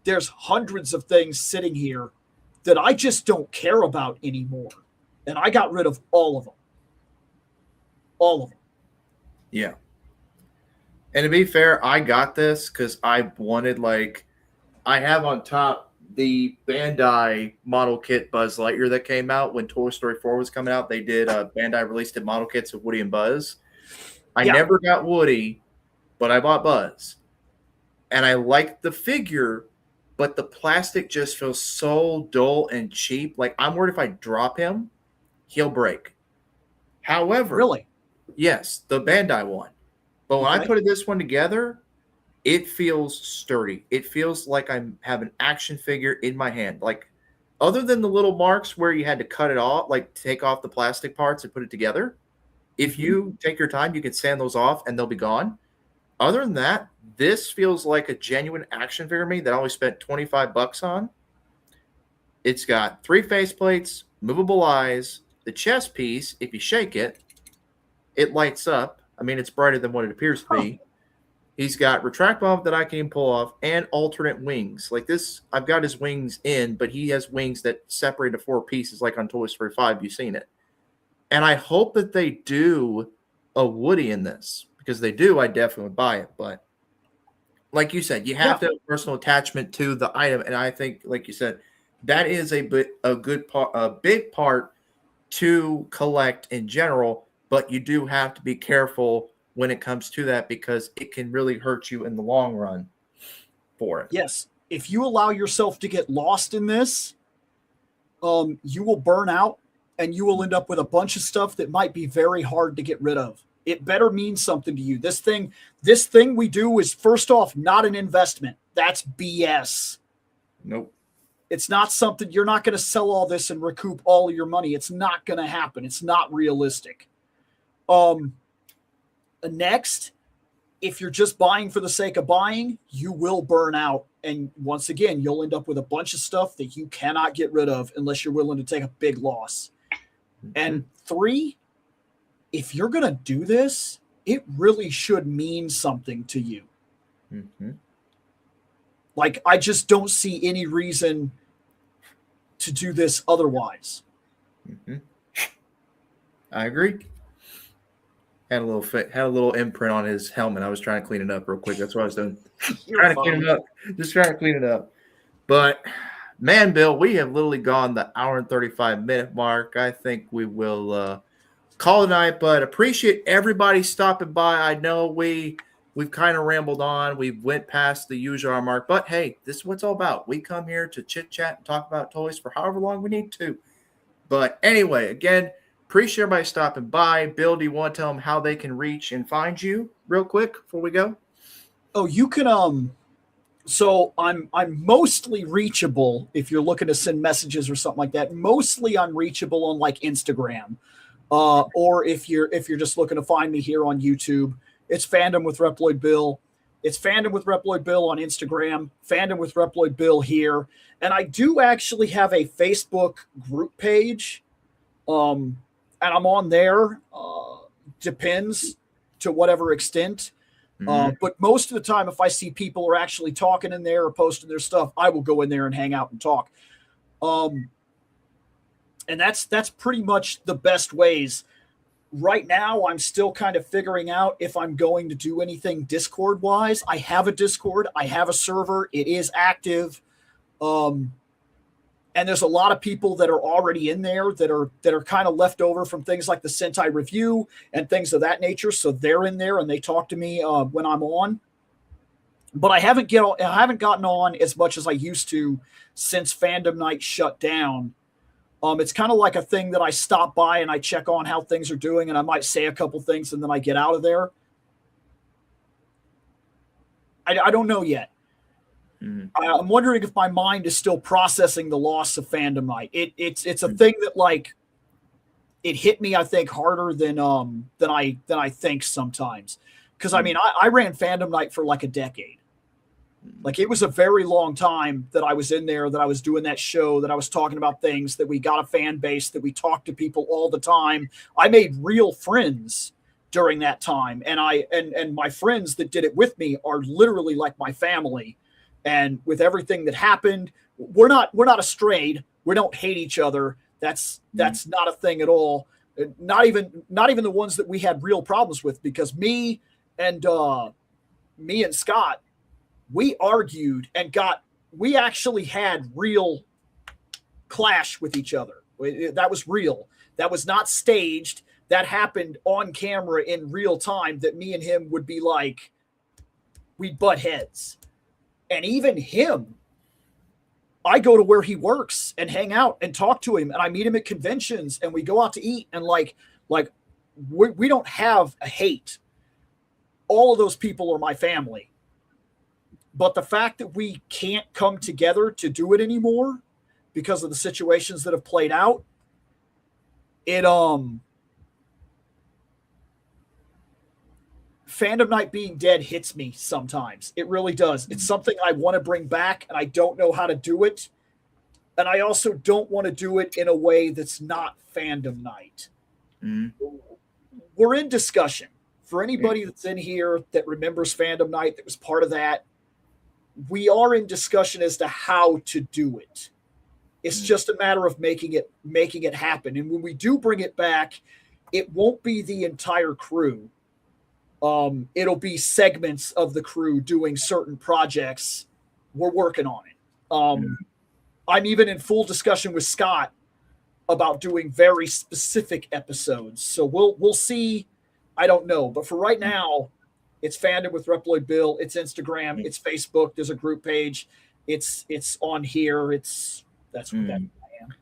there's hundreds of things sitting here that I just don't care about anymore. And I got rid of all of them. All of them. Yeah. And to be fair, I got this because I wanted, like, I have on top the Bandai model kit Buzz Lightyear that came out when Toy Story 4 was coming out. They did Bandai released the model kits of Woody and Buzz. I never got Woody, but I bought Buzz. And I liked the figure, but the plastic just feels so dull and cheap. Like, I'm worried if I drop him, he'll break. However, really? Yes, the Bandai one. But when I put this one together, it feels sturdy. It feels like I have an action figure in my hand. Like, other than the little marks where you had to cut it off, like take off the plastic parts and put it together, if you take your time, you can sand those off and they'll be gone. Other than that, this feels like a genuine action figure to me that I only spent $25 on. It's got 3 faceplates, movable eyes, the chest piece. If you shake it, it lights up. I mean, it's brighter than what it appears to be. He's got retractable that I can pull off and alternate wings. Like this, I've got his wings in, but he has wings that separate into 4 pieces like on Toy Story 5. You've seen it. And I hope that they do a Woody in this. Because they do, I definitely would buy it. But like you said, you have to have a personal attachment to the item. And I think, like you said, that is a big part to collect in general. But you do have to be careful when it comes to that because it can really hurt you in the long run for it. Yes. If you allow yourself to get lost in this, you will burn out and you will end up with a bunch of stuff that might be very hard to get rid of It better mean something to you. This thing we do is, first off, not an investment. That's BS. Nope. It's not something, you're not going to sell all this and recoup all of your money. It's not going to happen. It's not realistic. Next, if you're just buying for the sake of buying, you will burn out. And once again, you'll end up with a bunch of stuff that you cannot get rid of unless you're willing to take a big loss. And 3, if you're going to do this, it really should mean something to you. Like, I just don't see any reason to do this otherwise. I agree. Had a little imprint on his helmet. I was trying to clean it up real quick. That's what I was doing. Trying to clean it up. Just trying to clean it up. But man, Bill, we have literally gone the hour and 35-minute mark. I think we will call it a night. But appreciate everybody stopping by. I know we've kind of rambled on. We went past the usual hour mark. But hey, this is what it's all about. We come here to chit chat and talk about toys for however long we need to. But anyway, again, appreciate everybody stopping by. Bill, do you want to tell them how they can reach and find you real quick before we go? Oh, you can so I'm mostly reachable if you're looking to send messages or something like that. Mostly I'm reachable on like Instagram. Or if you're just looking to find me here on YouTube, it's Fandom with ReploidBill. It's Fandom with ReploidBill on Instagram, Fandom with ReploidBill here. And I do actually have a Facebook group page. And I'm on there, depends to whatever extent. But most of the time, if I see people are actually talking in there or posting their stuff, I will go in there and hang out and talk. And that's pretty much the best ways. Right now, I'm still kind of figuring out if I'm going to do anything Discord-wise. I have a Discord. I have a server. It is active. And there's a lot of people that are already in there that are kind of left over from things like the Sentai Review and things of that nature. So they're in there and they talk to me when I'm on. But I haven't gotten on as much as I used to since Fandom Night shut down. It's kind of like a thing that I stop by and I check on how things are doing, and I might say a couple things and then I get out of there. I don't know yet. I'm wondering if my mind is still processing the loss of Fandom Night. It's a thing that, like, it hit me, I think, harder than I think sometimes. Because I mean, I ran Fandom Night for like a decade. Like, it was a very long time that I was in there, that I was doing that show, that I was talking about things, that we got a fan base, that we talked to people all the time. I made real friends during that time, and my friends that did it with me are literally like my family. And with everything that happened, we're not estrayed. We don't hate each other. That's not a thing at all. Not even the ones that we had real problems with, because me and Scott, we argued and we actually had real clash with each other. That was real. That was not staged. That happened on camera in real time, that me and him would be like, we'd butt heads. And even him, I go to where he works and hang out and talk to him, and I meet him at conventions and we go out to eat, and like we don't have a hate. All of those people are my family. But the fact that we can't come together to do it anymore because of the situations that have played out, Fandom Night being dead hits me sometimes. It really does. It's something I want to bring back, and I don't know how to do it. And I also don't want to do it in a way that's not Fandom Night. We're in discussion. For anybody that's in here that remembers Fandom Night, that was part of that, we are in discussion as to how to do it. It's just a matter of making it happen. And when we do bring it back, it won't be the entire crew. It'll be segments of the crew doing certain projects. We're working on it. I'm even in full discussion with Scott about doing very specific episodes. So we'll see. I don't know. But for right now, it's Fandom with ReploidBill. It's Instagram. It's Facebook. There's a group page. It's on here. That's what that I am.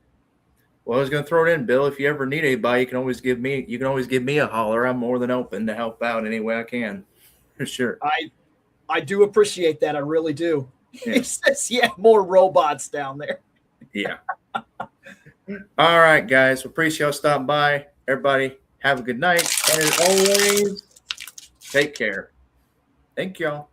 Well, I was going to throw it in, Bill. If you ever need anybody, you can always give me a holler. I'm more than open to help out any way I can. For sure. I do appreciate that. I really do. Yeah. He says, yeah, more robots down there. Yeah. All right, guys. Appreciate y'all stopping by. Everybody, have a good night. And as always, take care. Thank y'all.